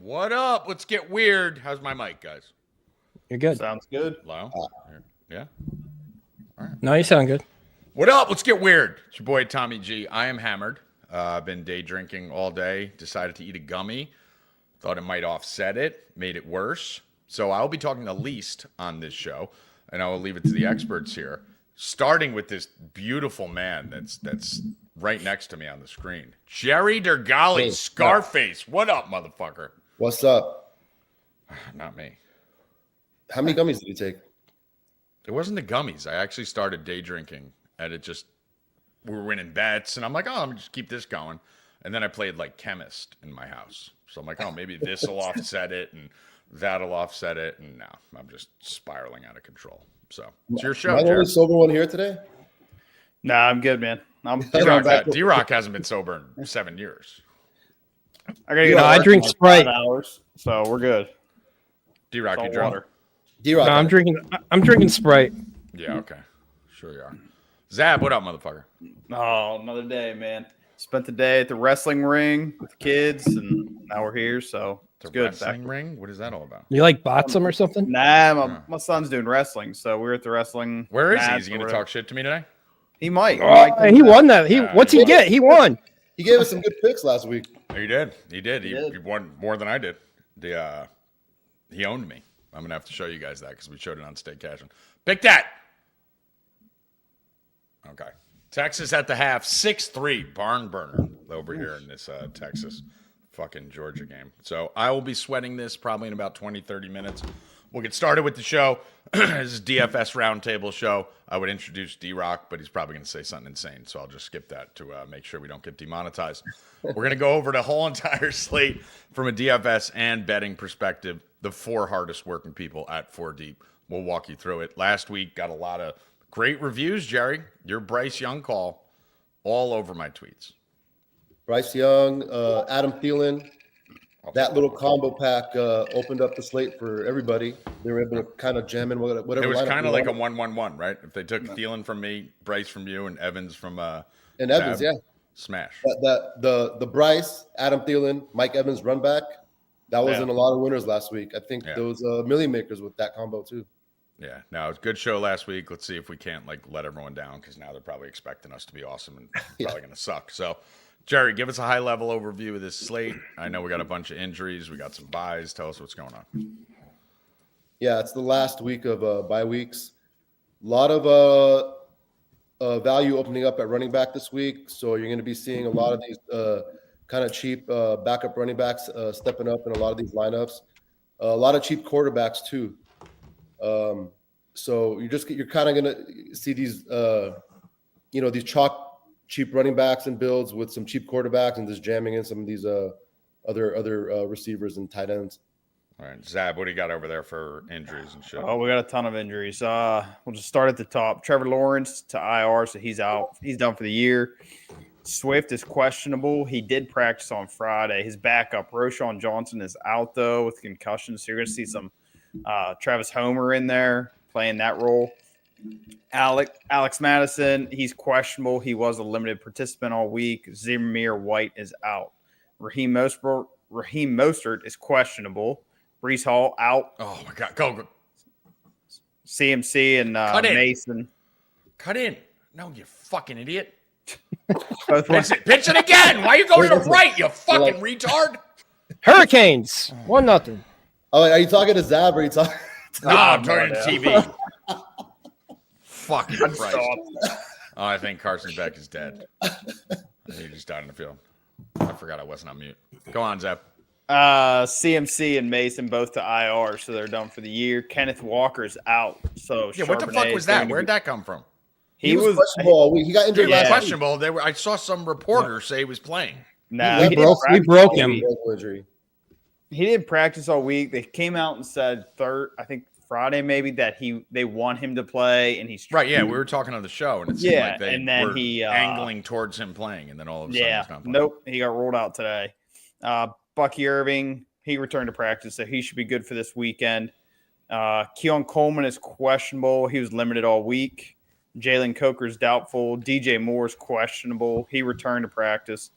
What up? Let's get weird. How's my mic, guys? You're good. Sounds good. Low? Yeah? All right. No, you sound good. What up? Let's get weird. It's your boy, Tommy G. I am hammered. I've been day drinking all day. Decided to eat a gummy. Thought it might offset it. Made it worse. So I'll be talking the least on this show, and I will leave it to the experts here. Starting with this beautiful man that's right next to me on the screen. Jerry Dergali, Hey, Scarface. What up, motherfucker? What's up? Not me. How many gummies did you take? It wasn't the gummies. I actually started day drinking, and we were winning bets, and I'm like, oh, I'm just keep this going. And then I played like chemist in my house. So I'm like, oh, maybe this will offset it, and that'll offset it. And no, I'm just spiraling out of control. So it's your show, Am I the Jared. only sober one here today? Nah, I'm good, man. D-Rock hasn't been sober in 7 years. I gotta get. I drink Sprite. 5 hours, so we're good. D-Rock, you Salt drunk? water. D-Rock. No, I'm drinking Sprite. Yeah, okay. Sure you are. Zab, what up, motherfucker? Oh, another day, man. Spent the day at the wrestling ring with the kids, and now we're here, so it's The good. wrestling ring? What is that all about? You like botsum or something? Nah, my son's doing wrestling, so we're at the wrestling. Where is he? match Is he going or to talk shit to me today? He might. Oh, he won that. What's he get? He won. He gave us some good picks last week. He did. He did. He He did. won more than I did. He owned me. I'm going to have to show you guys that because we showed it on State Cashing. Pick that. Okay. Texas at the half, 6-3, barn burner over here in this Texas fucking Georgia game. So I will be sweating this probably in about 20, 30 minutes. We'll get started with the show. This is DFS Roundtable show. I would introduce D-Rock, but he's probably going to say something insane, so I'll just skip that to make sure we don't get demonetized. We're going to go over the whole entire slate from a DFS and betting perspective, the 4 hardest working people at 4Deep. We'll walk you through it. Last week, got a lot of great reviews, Jerry. Your Bryce Young call all over my tweets. Bryce Young, Adam Thielen. That little combo pack opened up the slate for everybody. They were able to kind of jam in whatever. It was lineup kind of they like a wanted. 1-1-1, right? If they took Thielen from me, Bryce from you, and Evans from And Evans, Zab, yeah. smash. The Bryce, Adam Thielen, Mike Evans run back. That was in a lot of winners last week. I think those million makers with that combo too. Yeah, no, it was a good show last week. Let's see if we can't let everyone down because now they're probably expecting us to be awesome and probably going to suck. So, Jerry, give us a high level overview of this slate. I know we got a bunch of injuries, we got some buys. Tell us what's going on. Yeah, it's the last week of bye weeks. A lot of value opening up at running back this week, so you're going to be seeing a lot of these kind of cheap backup running backs stepping up in a lot of these lineups. A lot of cheap quarterbacks too. So you're kind of going to see these these chalk cheap running backs and builds with some cheap quarterbacks and just jamming in some of these other receivers and tight ends. All right, Zab, what do you got over there for injuries and shit? Oh, we got a ton of injuries. We'll just start at the top. Trevor Lawrence to IR, so he's out. He's done for the year. Swift is questionable. He did practice on Friday. His backup, Roschon Johnson, is out, though, with concussions. So you're going to see some Travis Homer in there playing that role. Alex Madison, he's questionable. He was a limited participant all week. Zamir White is out. Raheem Mostert is questionable. Brees Hall out. Oh, my God. Go. CMC and Mason. Cut in. No, you fucking idiot. Both Pitch it again. Why are you going to the right, you fucking retard? Hurricanes 1-0. Oh, are you talking to Zab or are you talking? No, I'm talking to TV. Fucking Christ. Oh, I think Carson Beck is dead. I think he just died in the field. I forgot I wasn't on mute. Go on, Zeb. CMC and Mason both to IR, so they're done for the year. Kenneth Walker's out. So yeah, what the fuck was that? Where'd that come from? He was questionable all week. He got injured last week. Questionable. I saw some reporter say he was playing. Nah, we broke him. He didn't practice all week. They came out and said Friday maybe that they want him to play, and he's right. Yeah, we were talking on the show, and it seemed like they and then were he angling towards him playing, and then all of a sudden he's not playing. Nope, he got rolled out today. Bucky Irving, he returned to practice, so he should be good for this weekend. Keon Coleman is questionable. He was limited all week. Jalen Coker's doubtful. DJ Moore's questionable. He returned to practice.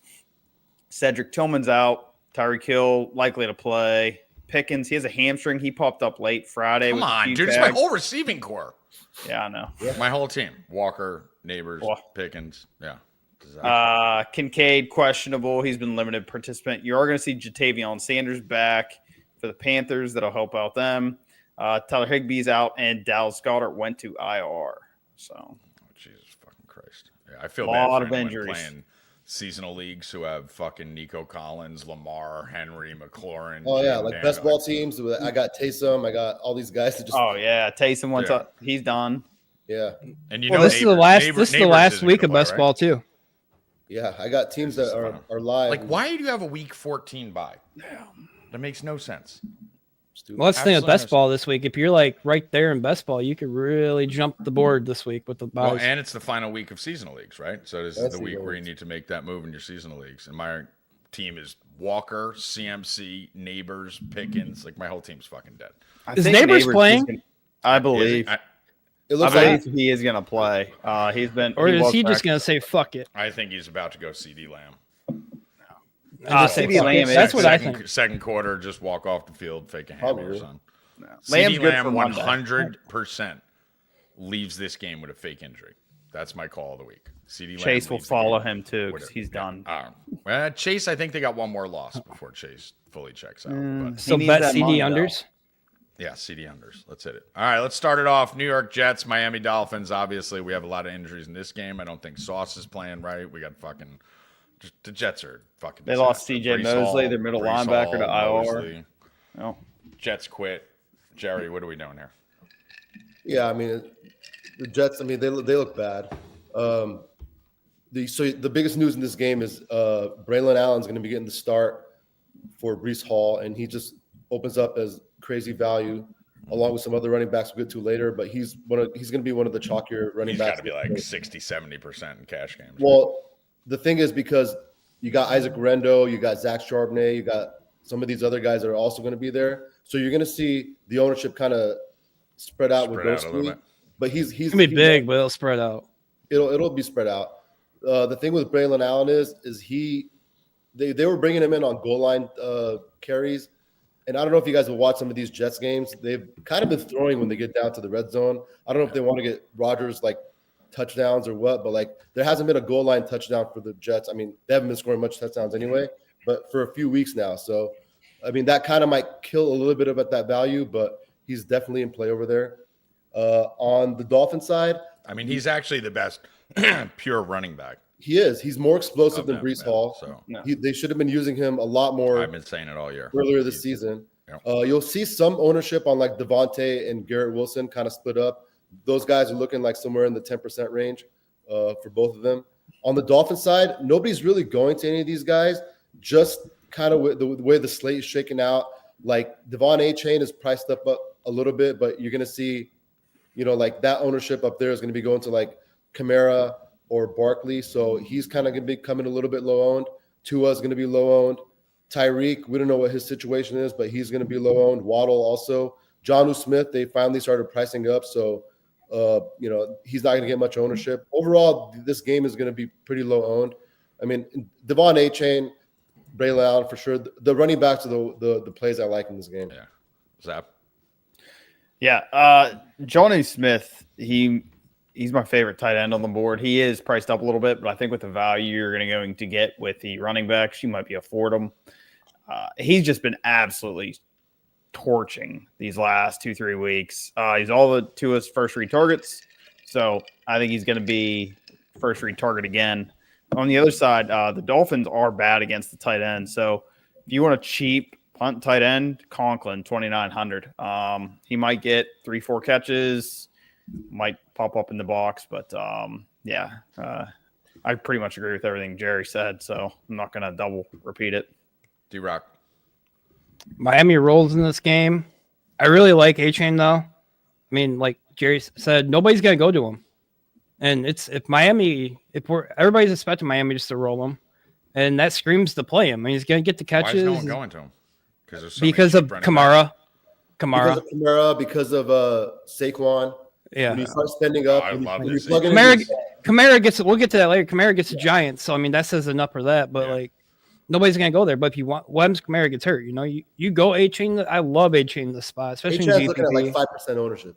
Cedric Tillman's out. Tyreek Hill likely to play. Pickens, he has a hamstring. He popped up late Friday. Come with a on, few dude. It's my tags. whole receiving core. Yeah, I know. My whole team. Walker, Neighbors, Well. Pickens. Yeah. Kincaid, questionable. He's been limited participant. You are going to see Jatavion Sanders back for the Panthers. That'll help out them. Tyler Higbee's out, and Dallas Goedert went to IR. So, Oh, Jesus fucking Christ. Yeah, I feel Lot bad for of anyone injuries. playing seasonal leagues who have fucking Nico Collins, Lamar, Henry, McLaurin. Oh yeah, Jim like Dan, best ball teams. I got Taysom. I got all these guys that just. oh yeah, Taysom went Yeah. up. He's done. Yeah, And you Well, know, this is the last week of best ball too. yeah. I got teams that are live. Like, why do you have a week 14 bye? That makes no sense. Stupid. Well, that's the thing with Absolutely best ball this week. If you're like right there in best ball, you could really jump the board this week with the buys. Well, and it's the final week of seasonal leagues, right? So this is That's the week seasonal where you leagues. need to make that move in your seasonal leagues. And my team is Walker, CMC, Neighbors, Pickens. Like, my whole team's fucking dead. I Is think Neighbors is playing? gonna- I believe. It I looks like believe he is going to play. He's been. Or is was he just practicing. going to say fuck it? I think he's about to go CD Lamb. Say CeeDee fuck Lamb it. is- That's what I think. Second quarter, just walk off the field, fake a hammy or Probably. something. Lamb's CD good for Lamb one day. 100% leaves this game with a fake injury. That's my call of the week. CD Lamb Chase will leaves the follow game him too with because a- he's done. Chase, I think they got one more loss before Chase fully checks out. But So needs bet that CD money, though. unders. yeah, CD unders. Let's hit it. All right, let's start it off. New York Jets, Miami Dolphins. Obviously, we have a lot of injuries in this game. I don't think Sauce is playing right. We got fucking the Jets are fucking. They lost disaster. CJ Brees Mosley, Hall, their middle Brees linebacker, to Hall, IR. Mosley. Oh. Jets quit. Jerry, what are we doing here? Yeah, I mean, the Jets. I mean, they look bad. So the biggest news in this game is Braylon Allen's going to be getting the start for Brees Hall, and he just opens up as crazy value, along with some other running backs we'll get to later. But he's going to be one of the chalkier running He's got backs. to be like 60-70% in cash games. Well, the thing is, because you got Isaac Rendo, you got Zach Charbonnet, you got some of these other guys that are also going to be there. So you're going to see the ownership kind of spread out with those a little three. bit. But he's It's gonna be big, but it'll spread out. It'll be spread out. The thing with Braylon Allen is they were bringing him in on goal line carries, and I don't know if you guys have watched some of these Jets games. They've kind of been throwing when they get down to the red zone. I don't know if they want to get Rodgers like touchdowns or what, but like there hasn't been a goal line touchdown for the Jets. I mean, they haven't been scoring much touchdowns anyway, but for a few weeks now. So, I mean, that kind of might kill a little bit of that value, but he's definitely in play over there. On the Dolphin side, I mean, he's actually the best pure running back. he is. He's more explosive than of Brees them, Hall. So No. They should have been using him a lot more I've been saying it all year. earlier this season. Yeah. You'll see some ownership on like Devontae and Garrett Wilson kind of split up. Those guys are looking like somewhere in the 10% range for both of them. On the Dolphins side, nobody's really going to any of these guys. Just kind of the way the slate is shaking out. Like Devon A-Chain is priced up a little bit, but you're going to see, like that ownership up there is going to be going to like Kamara or Barkley. So he's kind of going to be coming a little bit low owned. Tua is going to be low owned. Tyreek, we don't know what his situation is, but he's going to be low owned. Waddle also. Jonnu Smith, they finally started pricing up. So, he's not going to get much ownership. Overall, this game is going to be pretty low owned. I mean, Devon A-Chain, Braylon Allen for sure. The running backs are the plays I like in this game. Yeah. Zap. Yeah, Johnny Smith, he's my favorite tight end on the board. He is priced up a little bit, but I think with the value you're going to get with the running backs, you might be afford him. He's just been absolutely torching these last 2-3 weeks. He's all the Tua's first read targets, so I think he's going to be first read target again. On the other side, the Dolphins are bad against the tight end, so if you want a cheap punt tight end, Conklin, 2,900. He might get 3-4 catches, might pop up in the box, but I pretty much agree with everything Jerry said, so I'm not going to double repeat it. D-Rock. Miami rolls in this game. I really like A-Chain though. I mean, like Jerry said, nobody's gonna go to him, and everybody's expecting Miami just to roll him, and that screams to play him. I mean, he's gonna get the Why catches is no one going to him? because of Kamara. Because of Kamara, because of Saquon. Yeah. When you start spending up, I when love you this. plug in Kamara gets. We'll get to that later. Kamara gets the Giants, so I mean that says enough for that. But Yeah. like, nobody's gonna go there. But if you want Wems Kamara gets hurt, you go A-Chain. I love A-Chain the spot, especially in H-Chain's GPP. looking at like 5% ownership.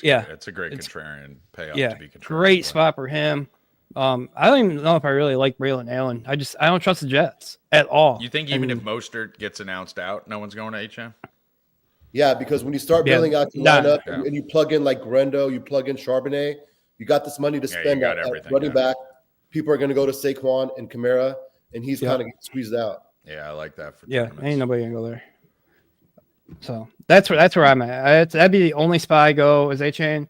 Yeah, it's a great contrarian payoff to be contrarian. Great spot for him. I don't even know if I really like Braylon Allen. I don't trust the Jets at all. You think even if Mostert gets announced out, no one's going to HM? Yeah, because when you start building out your lineup and you plug in like Guerrero, you plug in Charbonnet, you got this money to spend at running back. People are going to go to Saquon and Kamara, and he's kind of getting squeezed out. Yeah, I like that. Ain't nobody gonna go there. So that's where I'm at. That'd be the only spot I go is A-Chain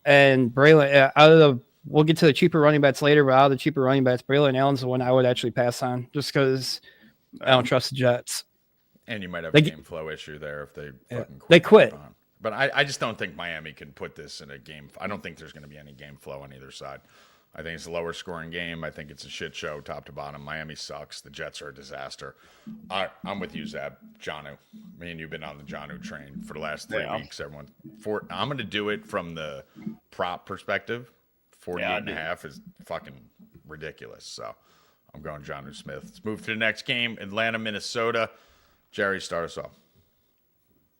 and Braylon. We'll get to the cheaper running backs later, but out of the cheaper running backs, Braylon Allen's the one I would actually pass on just because I don't trust the Jets. And you might have a game flow issue there if they quit. But I just don't think Miami can put this in a game. I don't think there's going to be any game flow on either side. I think it's a lower scoring game. I think it's a shit show top to bottom. Miami sucks. The Jets are a disaster. I'm with you, Zab. Jonnu. Me and you've been on the Jonnu train for the last 3 weeks. I'm going to do it from the prop perspective. 48.5 is fucking ridiculous. So I'm going Jonnu Smith. Let's move to the next game. Atlanta, Minnesota. Jerry, start us off.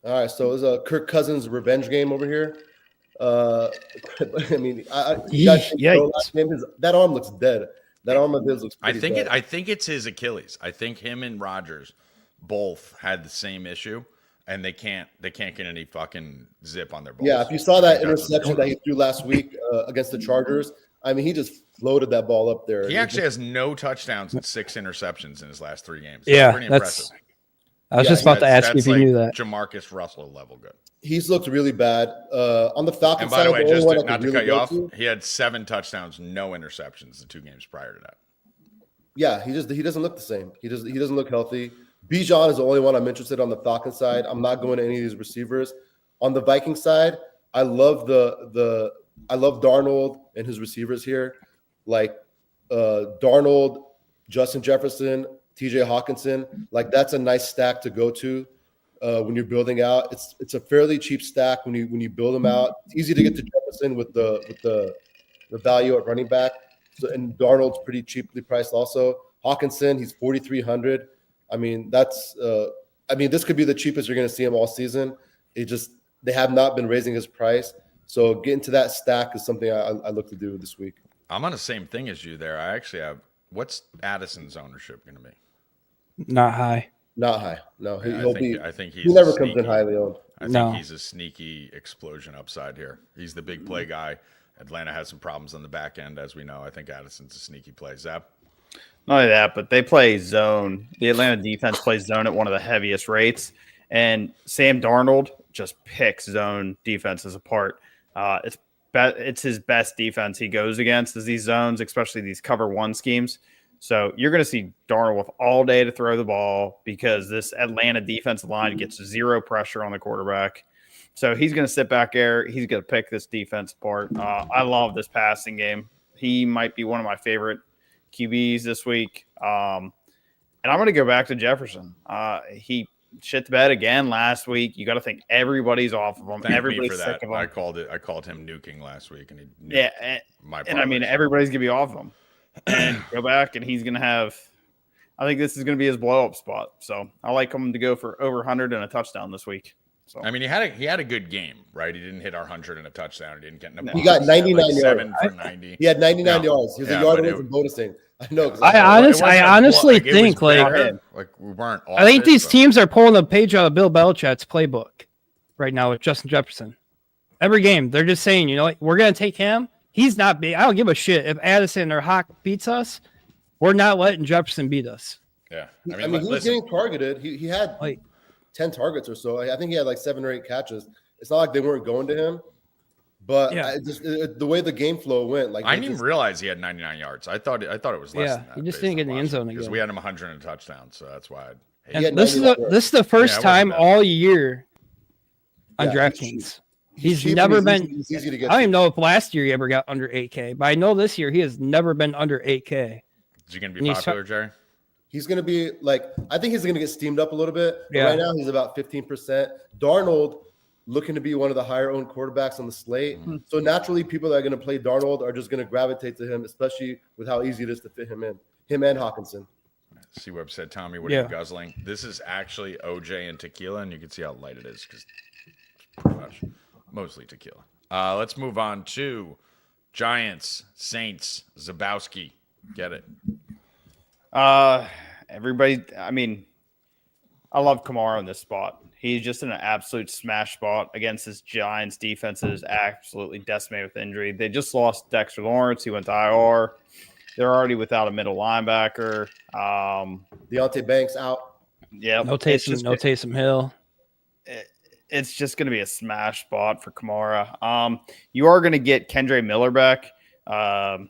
All right, so it's a Kirk Cousins revenge game over here. I mean, that arm looks dead. That arm of his looks pretty dead. I think it's his Achilles. I think him and Rodgers both had the same issue, and they can't get any fucking zip on their balls. Yeah, if you saw that interception that he threw last week against the Chargers, I mean, he just floated that ball up there. He actually has no touchdowns and 6 interceptions in his last 3 games. That's pretty impressive. I was just about to ask you if you knew that. Jamarcus Russell level good. He's looked really bad. On the Falcons side, and by the way, just not to cut you off, he had 7 touchdowns, no interceptions the 2 games prior to that. Yeah, he doesn't look the same. He doesn't look healthy. Bijan is the only one I'm interested on the Falcons side. I'm not going to any of these receivers. On the Vikings side, I love I love Darnold and his receivers here, like Darnold, Justin Jefferson, TJ Hawkinson. Like that's a nice stack to go to when you're building out. It's a fairly cheap stack when you build them out. It's easy to get to Jefferson with the value at running back. So, and Darnold's pretty cheaply priced also. Hawkinson, he's 4,300. I mean, this could be the cheapest you're going to see him all season. They have not been raising his price. So getting to that stack is something I look to do this week. I'm on the same thing as you there. I actually have, what's Addison's ownership going to be? Not high. Not high. No, I think he never comes in highly owned. I think he's a sneaky explosion upside here. He's the big play guy. Atlanta has some problems on the back end, as we know. I think Addison's a sneaky play. Zap? Not only that, but they play zone. The Atlanta defense plays zone at one of the heaviest rates. And Sam Darnold just picks zone defenses apart. It's his best defense he goes against is these zones, especially these cover 1 schemes. So you're going to see Darnold with all day to throw the ball because this Atlanta defensive line gets 0 pressure on the quarterback. So he's going to sit back there. He's going to pick this defense apart. I love this passing game. He might be one of my favorite QBs this week. And I'm going to go back to Jefferson. He shit the bed again last week. You got to think everybody's off of him. Everybody's sick of him. I called him nuking last week, and everybody's gonna be off of him. And go back, and he's gonna have. I think this is gonna be his blow up spot. So I like him to go for over 100 and a touchdown this week. So I mean, he had a good game, right? He didn't hit our 100 and a touchdown. He didn't get He got 99 yards. 7 for 90. He had 99 yards. He was a yard away from bonusing. I know. I honestly think we weren't. I think these teams are pulling a page out of Bill Belichick's playbook right now with Justin Jefferson. Every game, they're just saying, we're going to take him. He's not big. I don't give a shit if Addison or Hawk beats us. We're not letting Jefferson beat us. Yeah, I mean, he was getting targeted. He had 10 targets or so. I think he had 7 or 8 catches. It's not like they weren't going to him. But the way the game flow went, I didn't even realize he had 99 yards. I thought it was less than that. He just didn't get in the end zone because we had him 100 and a touchdown, so that's why. This is the first time all year on DraftKings. He's never been. I don't even know if last year he ever got under 8K, but I know this year he has never been under 8K. Is he going to be popular, Jerry? He's going to be I think he's going to get steamed up a little bit. Yeah. Right now he's about 15%. Darnold looking to be one of the higher owned quarterbacks on the slate. Mm-hmm. So naturally, people that are going to play Darnold are just going to gravitate to him, especially with how easy it is to fit him in. Him and Hawkinson. C-Web said, Tommy, what are you guzzling? This is actually OJ and tequila, and you can see how light it is because it's pretty much mostly tequila. Let's move on to Giants, Saints, Zabowski. Get it. Everybody, I mean, I love Kamara in this spot. He's just in an absolute smash spot against this Giants defense that is absolutely decimated with injury. They just lost Dexter Lawrence. He went to IR. They're already without a middle linebacker. Deontay Banks out. Yeah. No Taysom Hill. It's just going to be a smash spot for Kamara. You are going to get Kendre Miller back. Jamal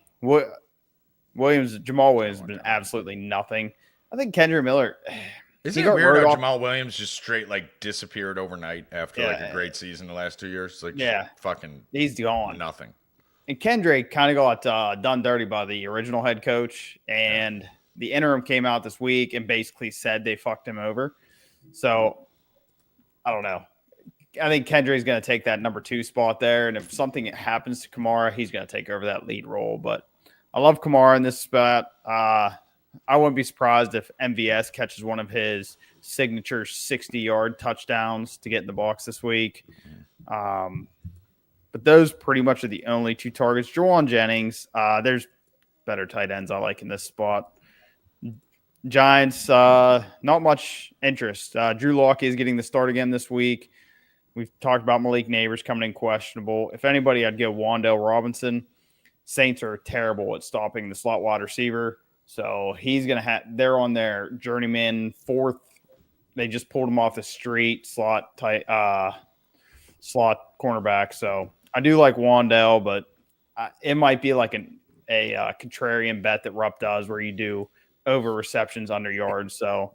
Williams has been absolutely nothing. I think Kendre Miller. Isn't it weird how Jamal Williams just straight disappeared overnight after a great season the last 2 years? Fucking he's gone. Nothing. And Kendre kind of got done dirty by the original head coach, and the interim came out this week and basically said they fucked him over. So I don't know. I think Kendrick's going to take that number 2 spot there. And if something happens to Kamara, he's going to take over that lead role. But I love Kamara in this spot. I wouldn't be surprised if MVS catches one of his signature 60-yard touchdowns to get in the box this week. But those pretty much are the only 2 targets. Jawan Jennings, there's better tight ends I like in this spot. Giants, not much interest. Drew Lock is getting the start again this week. We've talked about Malik Neighbors coming in questionable. If anybody, I'd go Wan'Dale Robinson. Saints are terrible at stopping the slot wide receiver. So he's going to they're on their journeyman 4th. They just pulled him off the street slot cornerback. So I do like Wan'Dale, but it might be like a contrarian bet that Rupp does where you do over receptions under yards. So,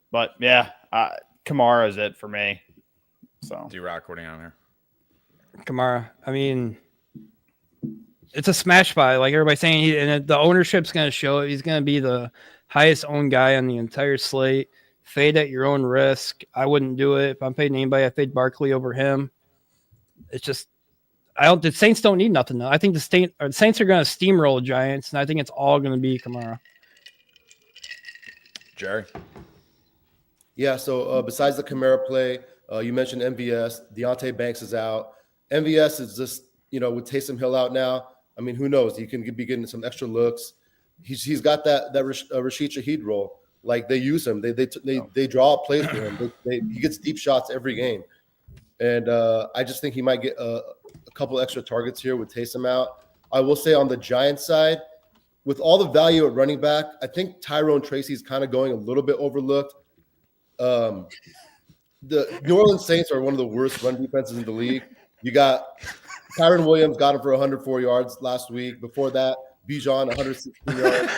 but yeah, Kamara is it for me. So D-Rock, what are you on here? Kamara. I mean, it's a smash spot, like everybody's saying. And the ownership's going to show it. He's going to be the highest owned guy on the entire slate. Fade at your own risk. I wouldn't do it. If I'm fading anybody, I fade Barkley over him. It's just, the Saints don't need nothing though. I think the Saints are going to steamroll the Giants, and I think it's all going to be Kamara. Jerry? Yeah, so besides the Kamara play, you mentioned MVS. Deontay Banks is out. MVS is just, with Taysom Hill out now, I mean, who knows? He can be getting some extra looks. He's got that Rashid Shaheed role. Like, they use him. They draw up plays for him. He gets deep shots every game. And I just think he might get a couple extra targets here with Taysom out. I will say on the Giants side, with all the value at running back, I think Tyrone Tracy's kind of going a little bit overlooked. The New Orleans Saints are one of the worst run defenses in the league. You got Kyron Williams got him for 104 yards last week. Before that, Bijan 116 yards.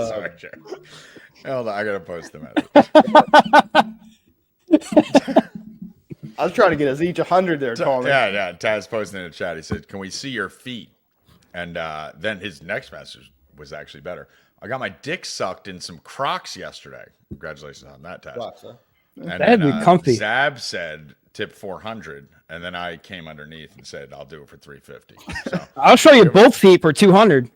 Sorry, Jerry. Hold on, I gotta post them. I was trying to get us each 100 there, Colin. Yeah. Taz posted in the chat. He said, "Can we see your feet?" And then his next message was actually better. I got my dick sucked in some Crocs yesterday. Congratulations on that, Taz. Crocs, huh? And that'd be comfy. Zab said tip 400, and then I came underneath and said I'll do it for 350. So I'll show you both feet for 200.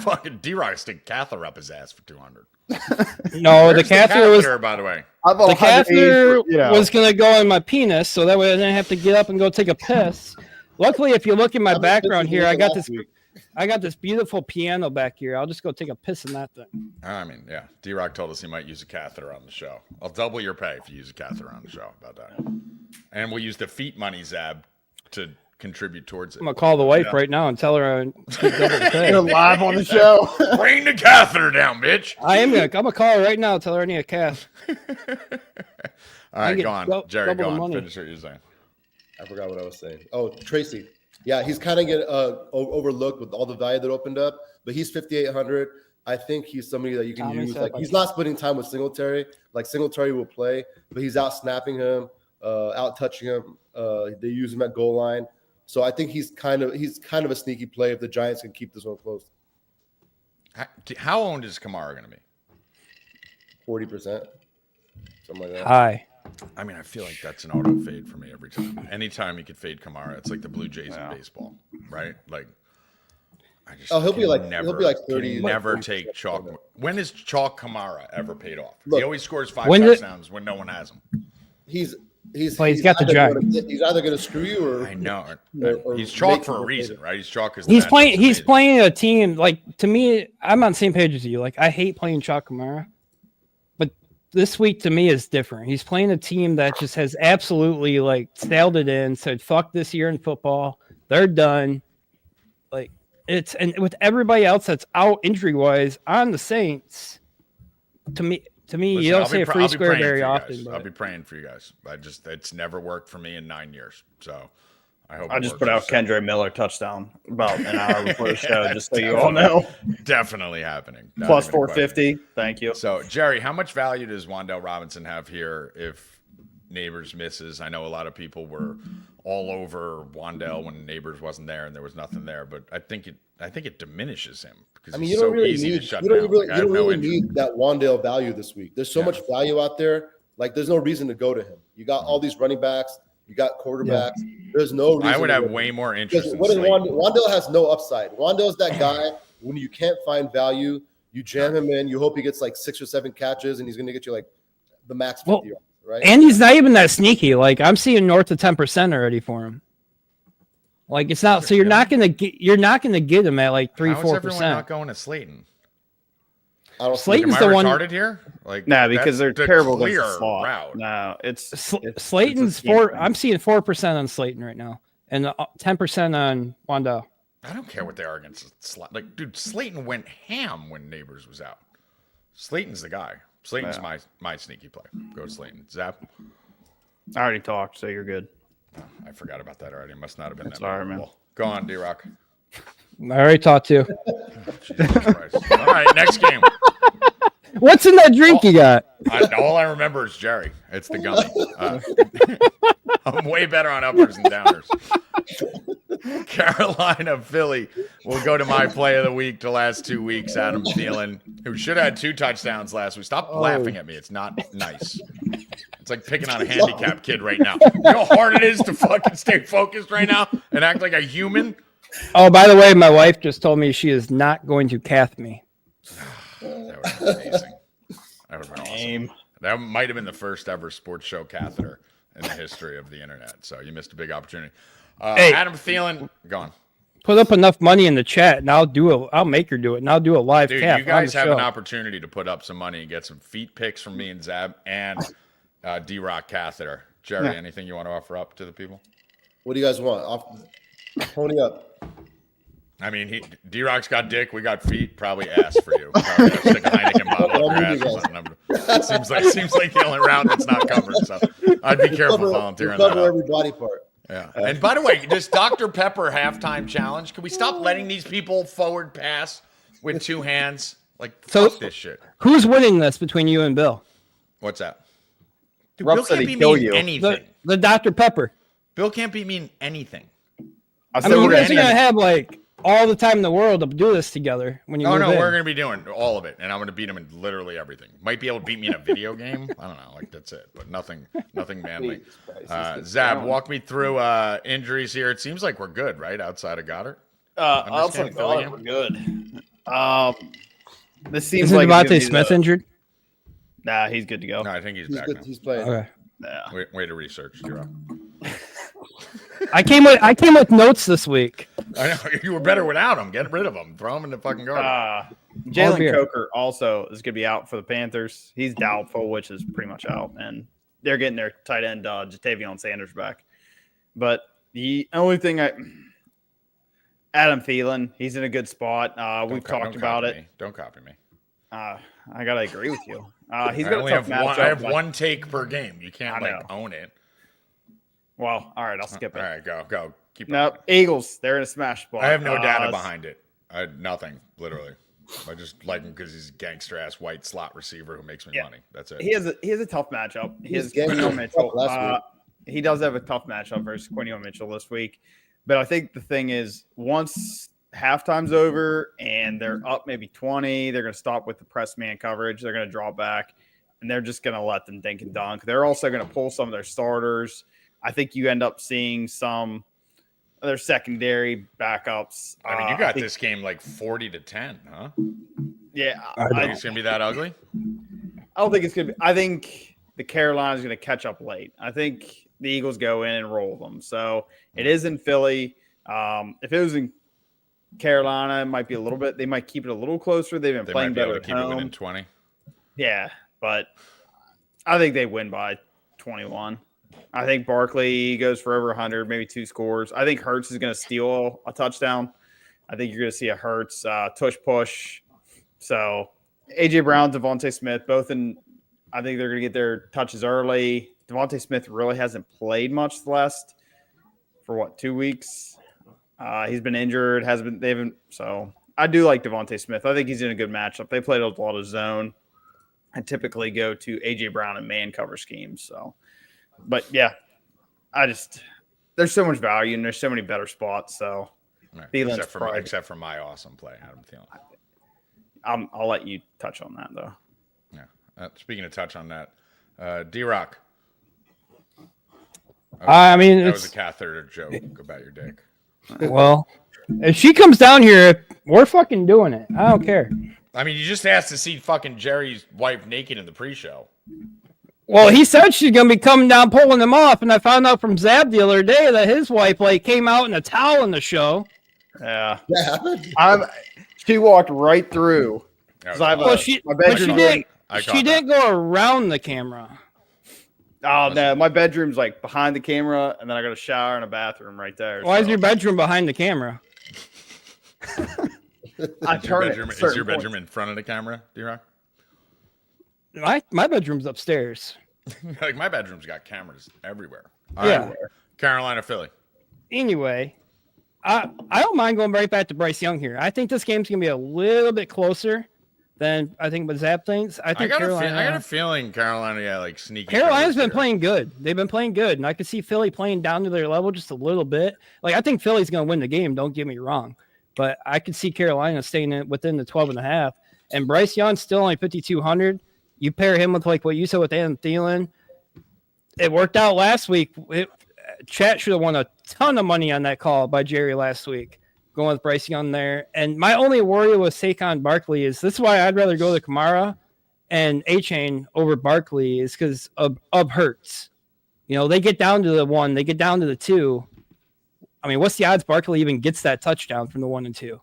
Fucking D-Rock stick catheter up his ass for 200. No, the catheter was, by the way. the catheter was going to go in my penis, so that way I didn't have to get up and go take a piss. Luckily, if you look in my background here, I got this beautiful piano back here. I'll just go take a piss in that thing. I mean, yeah. D-Rock told us he might use a catheter on the show. I'll double your pay if you use a catheter on the show. About that. And we'll use the feet money, Zab, to contribute towards it. I'm going to call the wife right now and tell her I double the pay. You're live on the show. Bring the catheter down, bitch. I'm going to call her right now and tell her I need a cath. All right, go on. Jerry, go on. Money. Finish what you're saying. I forgot what I was saying. Oh, Tracy. Yeah, he's kind of getting overlooked with all the value that opened up, but he's 5,800. I think he's somebody that you can use. Like, he's not splitting time with Singletary. Like, Singletary will play, but he's out snapping him, out touching him. They use him at goal line. So I think he's kind of a sneaky play if the Giants can keep this one close. How owned is Kamara going to be? 40%, something like that. Hi. I mean, I feel like that's an auto fade for me every time. Anytime you could fade Kamara, it's like the Blue Jays in baseball, right? Like, I just he'll be like never, 30. Never like 30%. take chalk. When has Chalk Kamara ever paid off? Look, he always scores 5 when touchdowns when no one has him. He's got the drive. He's either going to screw you or I know. or He's Chalk make for a you reason, right? He's Chalk because He's playing a team like, to me, I'm on the same page as you. Like, I hate playing Chalk Kamara, but this week to me is different. He's playing a team that just has absolutely like sailed it in, said fuck this year in football. They're done. Like, and with everybody else that's out injury wise on the Saints, to me, you don't see a free square very often. I'll be praying for you guys. It's never worked for me in 9 years. So I hope I just put out Kendra Miller touchdown about an hour before the show, just so you all know. Definitely happening. Plus 450. Thank you. So, Jerry, how much value does Wan'Dale Robinson have here if Neighbors misses? I know a lot of people were all over Wan'Dale when Neighbors wasn't there and there was nothing there, but I think it diminishes him because he's so easy to shut down. You don't really need that Wan'Dale value this week. There's so much value out there. Like, there's no reason to go to him. You got all these running backs. You got quarterbacks. Yeah. There's no reason. I would have way more interest in Wan'Dale has no upside. Wan'Dale's that guy when you can't find value, you jam him in. You hope he gets like 6 or 7 catches, and he's going to get you like the max 50, right? And he's not even that sneaky. Like, I'm seeing north of 10% already for him. Like, it's not. So you're not going to get him at like 3-4%. How is everyone not going to Slayton? Slayton's the one retarded here. Like, because they're terrible clear against the slot. Route. No, it's Slayton's 4. I'm seeing 4% on Slayton right now, and 10% on Wan'Dale. I don't care what they are against slot. Like, dude, Slayton went ham when Neighbors was out. Slayton's the guy. Slayton's my sneaky play. Go to Slayton. Zap. I already talked, so you're good. I forgot about that already. Must not have been that. Sorry, man. Go on, D-Rock. I already talked to. Jesus Christ. All right, next game. What's in that drink you got? All I remember is Jerry. It's the gummy. I'm way better on uppers and downers. Carolina, Philly. We'll go to my play of the week the last 2 weeks. Adam Thielen, who should have had 2 touchdowns last week. Stop laughing at me. It's not nice. It's like picking on a handicapped kid right now. You know how hard it is to fucking stay focused right now and act like a human? Oh, by the way, my wife just told me she is not going to cath me. That would have been amazing. That would have been awesome. That might have been the first ever sports show catheter in the history of the internet. So you missed a big opportunity. Hey, Adam Thielen, gone. Put up enough money in the chat, and I'll make her do it, and I'll do a live cath. You guys have an opportunity to put up some money and get some feet pics from me and Zab and D-Rock catheter. Jerry, anything you want to offer up to the people? What do you guys want? Pony up. I mean, D-Rock's got dick. We got feet. Probably ass for you. Probably stick a Heineken bottle up your ass or something. Seems like the only route that's not covered. So I'd be careful volunteering that. Cover every body part. Yeah. And by the way, this Dr. Pepper halftime challenge. Can we stop letting these people forward pass with 2 hands? Like, fuck this shit. Who's winning this between you and Bill? What's that? Dude, Bill Bill said can't he'd beat kill me in you. anything. The Dr. Pepper. Bill can't beat me in anything. I mean, you guys are gonna have like all the time in the world to do this together when you. Oh no, in. we're gonna be doing all of it, and I'm gonna beat him in literally everything. Might be able to beat me in a video game. I don't know, like that's it, but nothing manly. Zab, walk me through injuries here. It seems like we're good, right? Outside of Goddard. Outside of Goddard, we're good. This seems Isn't like Devontae Smith injured? Nah, he's good to go. No, I think he's back. Good. Now. He's playing. Okay. Yeah. Way to research, Jiro. I came with notes this week. I know you were better without him. Get rid of him. Throw him in the fucking garbage. Jalen Coker also is going to be out for the Panthers. He's doubtful, which is pretty much out, and they're getting their tight end Jatavion Sanders back. But the only thing Adam Thielen, he's in a good spot. We've talked about it. Don't copy me. I gotta agree with you. He's got a tough matchup. I have one take per game. You can't own it. Well, all right, I'll skip it. All right, go. Keep nope, Eagles, they're in a smash spot. I have no data behind it. I had nothing, literally. I just like him because he's a gangster ass white slot receiver who makes me money. That's it. He has a tough matchup. Quinio Mitchell. He does have a tough matchup versus Quinio Mitchell this week. But I think the thing is, once halftime's over and they're up maybe 20, they're going to stop with the press man coverage. They're going to draw back, and they're just going to let them dink and dunk. They're also going to pull some of their starters. I think you end up seeing some their secondary backups. I mean, you got this game like 40-10, huh? Yeah, I think it's gonna be that ugly. I don't think it's gonna be. I think the Carolina's gonna catch up late. I think the Eagles go in and roll them. So it is in Philly. If it was in Carolina, it might be a little bit. They might keep it a little closer. They've been playing better at home. It within 20. Yeah, but I think they win by 21. I think Barkley goes for over 100, maybe 2 scores. I think Hurts is going to steal a touchdown. I think you're going to see a Hurts tush push. So A.J. Brown, Devontae Smith, both in – I think they're going to get their touches early. Devontae Smith really hasn't played much the last for 2 weeks. He's been injured, so I do like Devontae Smith. I think he's in a good matchup. They played a lot of zone and typically go to A.J. Brown and man cover schemes. So, but yeah, there's so much value and there's so many better spots. So, right. Except for my awesome play, Adam Thielen. I'll let you touch on that though. Yeah. Speaking of touch on that, D-Rock. I mean, that was a catheter joke about your dick. Well, if she comes down here, we're fucking doing it. I don't care. I mean, you just asked to see fucking Jerry's wife naked in the pre-show. Well, he said she's gonna be coming down, pulling him off, and I found out from Zab the other day that his wife came out in a towel in the show. Yeah, she walked right through. Well, she didn't go around the camera. Oh no, my bedroom's like behind the camera, and then I got a shower and a bathroom right there. Why is your bedroom behind the camera? Is your bedroom in front of the camera, D-Rock? My bedroom's upstairs. Like my bedroom's got cameras everywhere. Yeah. Carolina, Philly. Anyway, I don't mind going right back to Bryce Young here. I think this game's gonna be a little bit closer than I think what Zap thinks. I got a feeling Carolina, sneaky. Carolina's been playing good. They've been playing good, and I could see Philly playing down to their level just a little bit. I think Philly's gonna win the game. Don't get me wrong. But I could see Carolina staying within the 12.5. And Bryce Young's still only 5,200. You pair him with what you said with Adam Thielen. It worked out last week. Chat should have won a ton of money on that call by Jerry last week, going with Bryce Young there. And my only worry with Saquon Barkley is this is why I'd rather go to Kamara and A-Chain over Barkley is because of Hurts. They get down to the 1, they get down to the 2. I mean, what's the odds Barkley even gets that touchdown from the 1 and 2?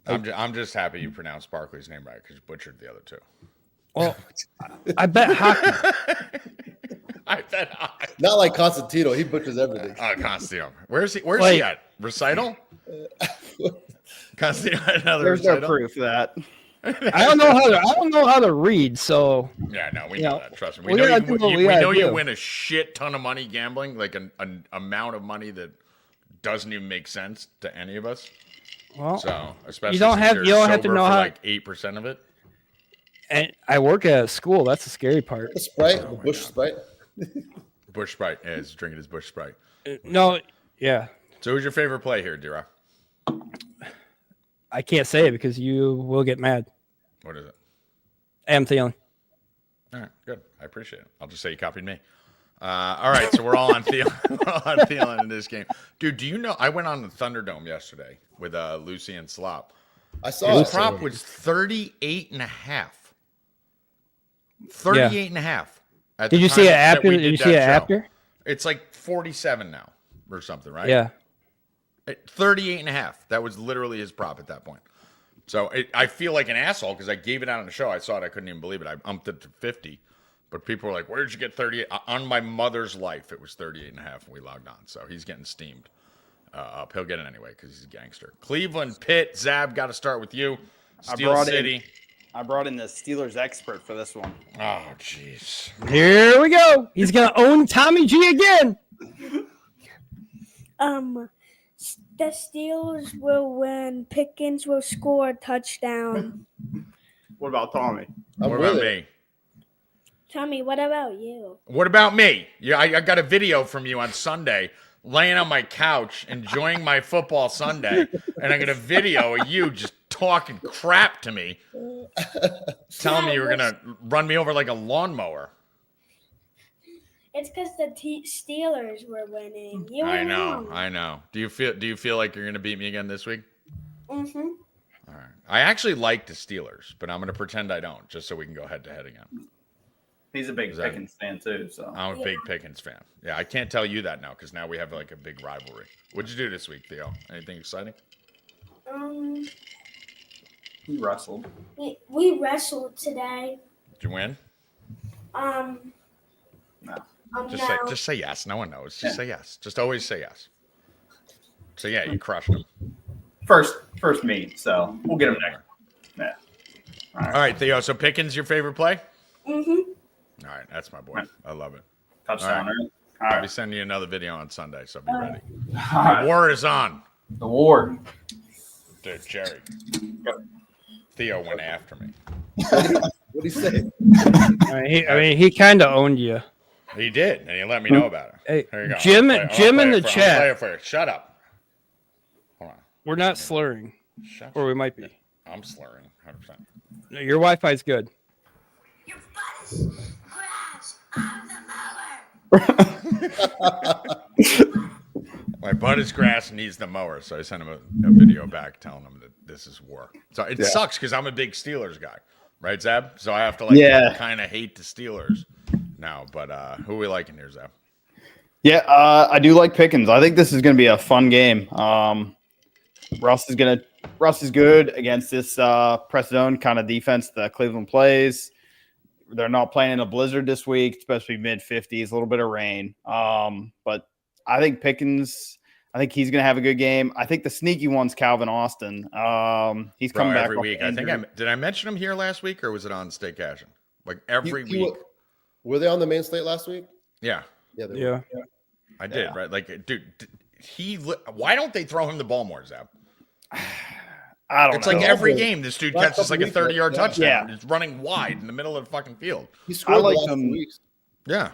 I'm just happy you pronounced Barkley's name right because you butchered the other 2. Well, I bet hockey. I bet hockey. Not like Constantino. He butchers everything. Constantino. Where's he at? Recital? Constantino, another There's recital? no proof of that. I don't know how to read, so yeah, no, we know that. Trust me. We know you win a shit ton of money gambling, like an amount of money that doesn't even make sense to any of us. Well, so especially you don't have to know how 8% of it. And I work at a school. That's the scary part. The Sprite, the Bush Sprite. Bush Sprite. Yeah, he's drinking his Bush Sprite. No, yeah. So who's your favorite play here, D-Rock? I can't say it because you will get mad. What is it? Adam Thielen. All right, good. I appreciate it. I'll just say you copied me. All right, so we're all on Thielen. We're all on Thielen in this game. Dude, do you know I went on the Thunderdome yesterday with Lucy and Slop. I saw it. The prop was 38.5. 38.5. Did you see it after? Did you see it after? It's like 47 now or something, right? Yeah. 38.5. That was literally his prop at that point. So I feel like an asshole because I gave it out on the show. I saw it. I couldn't even believe it. I umped it to 50. But people were like, where did you get 38? On my mother's life, it was 38.5 when we logged on. So he's getting steamed up. He'll get it anyway because he's a gangster. Cleveland, Pitt, Zab, got to start with you. Steel City. I brought in the Steelers expert for this one. Oh, jeez. Here we go. He's going to own Tommy G again. The Steelers will win. Pickens will score a touchdown. What about Tommy? What about me? Tommy, what about you? What about me? Yeah, I got a video from you on Sunday laying on my couch enjoying my football Sunday, and I got a video of you just talking crap to me, telling me you were going to run me over like a lawnmower. It's because the Steelers were winning. You were I know. wrong. I know. Do you feel like you're going to beat me again this week? Mm-hmm. All right. I actually like the Steelers, but I'm going to pretend I don't, just so we can go head to head again. He's a big Is that- Pickens fan too. So I'm a big Pickens fan. Yeah, I can't tell you that now because now we have like a big rivalry. What'd you do this week, Theo? Anything exciting? he wrestled. We wrestled today. Did you win? No. Just say yes. No one knows. Just say yes. Just always say yes. So yeah, you crushed them. First meet, so we'll get him next. Yeah. All right, Theo. So Pickens, your favorite play? Mm-hmm. All right, that's my boy. I love it. Touchdown. All Right? All I'll right. be sending you another video on Sunday, so be ready. All right. The war is on. The war. Dude, Jerry. Theo went after me. What do you say? I mean, he kind of owned you. He did, and he let me know about it. Hey, Here you go. Jim I'll in play the it for- I'll chat. play it for you. Shut up. Hold on. We're not slurring, Shut or up. we might be. I'm slurring 100%. No, your Wi-Fi's good. Your butt is grass on the mower. My butt is grass and needs the mower, so I sent him a video back telling him that this is war. So it sucks because I'm a big Steelers guy, right, Zab? So I have to kind of hate the Steelers now. But who are we liking here, Zab? Yeah, I do like Pickens. I think this is going to be a fun game. Russ is good against this press zone kind of defense that Cleveland plays. They're not playing in a blizzard this week, especially mid-50s, a little bit of rain. But I think Pickens, he's going to have a good game. I think the sneaky one's Calvin Austin. He's coming back every off week. injury. Did I mention him here last week, or was it on Staycation? Like every He- week. Were they on the main slate last week? Yeah, Yeah. They Yeah. were. I did. Right, like, dude, why don't they throw him the ball more, Zab? I don't It's know. like every game, this dude Last catches like a couple weeks, 30-yard yeah. touchdown. Yeah. He's running wide in the middle of the fucking field. He scored I like the last him. 2 weeks. Yeah.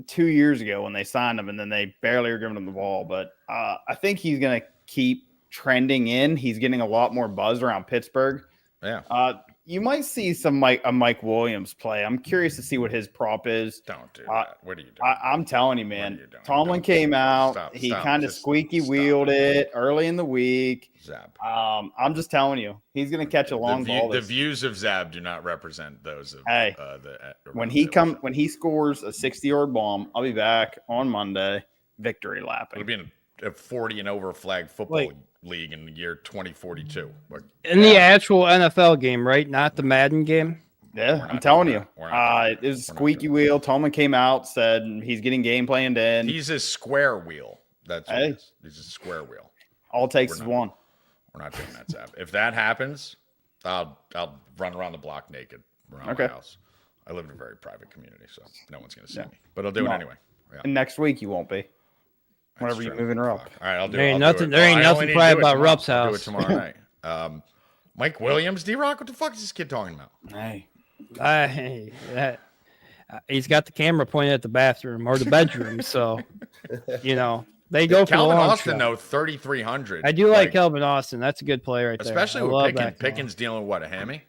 2 years ago when they signed him, and then they barely were giving him the ball. But I think he's going to keep trending in. He's getting a lot more buzz around Pittsburgh. Yeah. You might see some Mike Williams play. I'm curious to see what his prop is. Don't do that. What are you doing? I'm telling you, What man. are you doing? Tomlin Don't came do that. out. Stop, He stop. kind of Just squeaky stop wheeled it. it early in the week. Zab. I'm just telling you, he's going to catch a long ball. The this- views of Zab do not represent those of Hey, the when he scores a 60-yard bomb, I'll be back on Monday, victory It'll lapping. be in a 40 and over flag football Wait. league in the year 2042. Like, In the actual NFL game, right? Not the Madden game. Yeah, not I'm telling doing you. that. We're not doing It was a We're not squeaky doing wheel. Tomlin came out, said he's getting game planned in. he's a square wheel. That's what Hey. it is. He's a square wheel. All it takes We're is not- one. We're not doing that, Zab. If that happens, I'll run around the block naked around Okay. my house. I live in a very private community, so no one's going to see me. But I'll do it No. anyway. Yeah, And next week you won't be. that's Whenever you true. move in her up. Fuck. All right, I'll do There it. ain't I'll do nothing- it. there ain't I nothing only need to private do it about tomorrow. Rupp's I'll do it house. tomorrow night. Mike Williams, D-Rock, what the fuck is this kid talking about? Hey. He's got the camera pointed at the bathroom or the bedroom, so they go for the Calvin long Austin, shot. though, 3,300. I do like Calvin Austin. That's a good play right there. especially I with love Pickens. that guy. Pickens dealing with what, a hammy?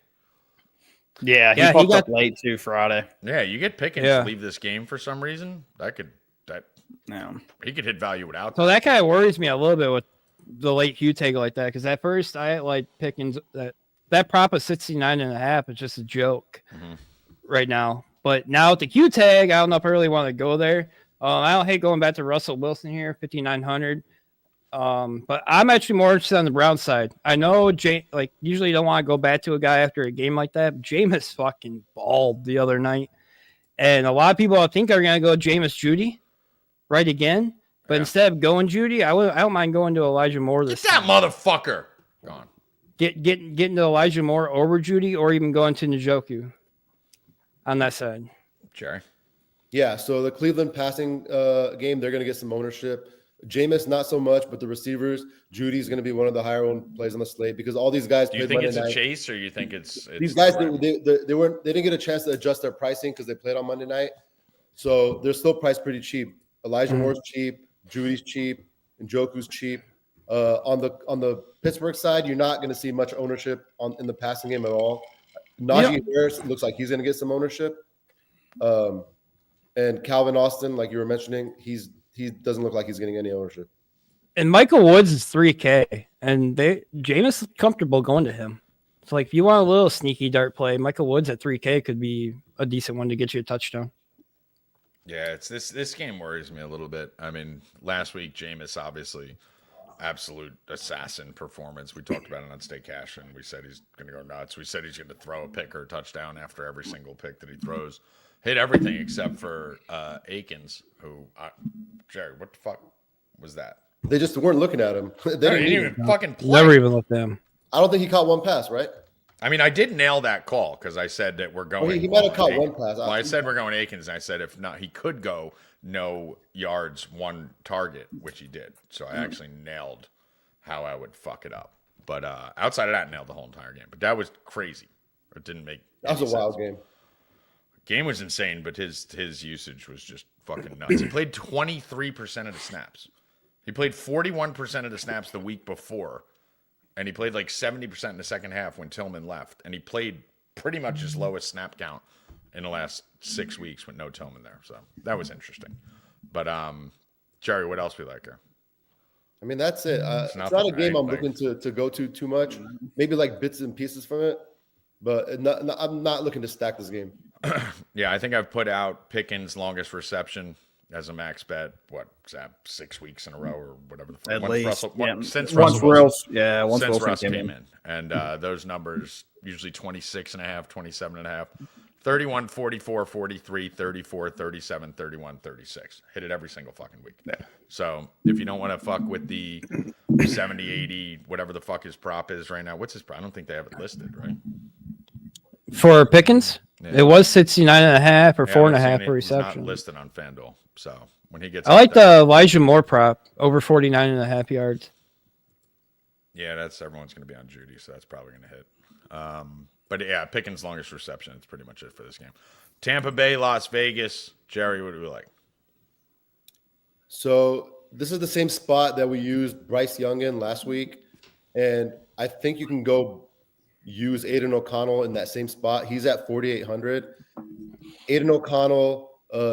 Yeah, Yeah, he he popped got- up late too Friday. Yeah, you get Pickens Yeah. to leave this game for some reason. That Yeah. he could hit value without. So that kind of worries me a little bit with the late Hugh take like that, because at first I like Pickens. That prop of 69.5 is just a joke right now. But now with the Q tag, I don't know if I really want to go there. I don't hate going back to Russell Wilson here, 5,900. But I'm actually more interested on the Brown side. I know usually you don't want to go back to a guy after a game like that. But Jameis fucking balled the other night. And a lot of people I think are going to go Jameis Judy right again. But Yeah. instead of going Judy, I don't mind going to Elijah Moore Get this that time. motherfucker gone. Getting to Elijah Moore over Judy, or even going to Njoku on that side. Jerry. Yeah, so the Cleveland passing game, they're going to get some ownership. Jameis, not so much, but the receivers, Judy's going to be one of the higher owned plays on the slate because all these guys Do you played think Monday it's a night. chase, or you think it's These guys, the right- they didn't get a chance to adjust their pricing because they played on Monday night, so they're still priced pretty cheap. Elijah Moore's cheap, Judy's cheap, and Njoku's cheap. On the Pittsburgh side, you're not going to see much ownership in the passing game at all. Najee Harris looks like he's going to get some ownership. And Calvin Austin, like you were mentioning, he doesn't look like he's getting any ownership. And Michael Woods is 3K, and Jameis is comfortable going to him. So, like, if you want a little sneaky dart play, Michael Woods at 3K could be a decent one to get you a touchdown. Yeah, it's this game worries me a little bit. I mean, last week Jameis obviously absolute assassin performance. We talked about it on Stay Cash, and we said he's going to go nuts. We said he's going to throw a pick or a touchdown after every single pick that he throws. Hit everything except for Akins, who Jerry, what the fuck was that? They just weren't looking at him. They Didn't even fucking play. Never even looked at him. I don't think he caught one pass, right? I mean, I did nail that call because I said that we're going. Well, he might have caught Akins. one pass. Well, I said we're going Akins, and I said if not, he could go no yards, one target, which he did. So I actually nailed how I would fuck it up. But outside of that, nailed the whole entire game. But that was crazy. It didn't make. That was a wild game. Game was insane, but his usage was just fucking nuts. He played 23% of the snaps. He played 41% of the snaps the week before, and he played like 70% in the second half when Tillman left. And he played pretty much his lowest snap count in the last 6 weeks with no Tillman there. So that was interesting. But Jerry, what else we like here? I mean, that's it. It's not a game I'm looking to go to too much. Maybe like bits and pieces from it, but I'm not looking to stack this game. Yeah, I think I've put out Pickens' longest reception as a max bet. What is that? 6 weeks in a row or whatever. At least since once Russ came in, and those numbers usually 26.5, 27.5, 31, 44, 43, 34, 37, 31, 36. Hit it every single fucking week. Yeah. So if you don't want to fuck with the 70, 80, whatever the fuck his prop is right now, what's his prop? I don't think they have it listed, right? For Pickens, it was 69.5 or 4.5 per He's not reception. listed on FanDuel. So when he gets, I like the Elijah Moore prop over 49.5 yards. Yeah, everyone's going to be on Judy, so that's probably going to hit. But yeah, Pickens' longest reception. It's pretty much it for this game. Tampa Bay, Las Vegas. Jerry, what do we like? So this is the same spot that we used Bryce Young in last week, and I think you can go use Aiden O'Connell in that same spot. He's at 4,800. Aiden O'Connell,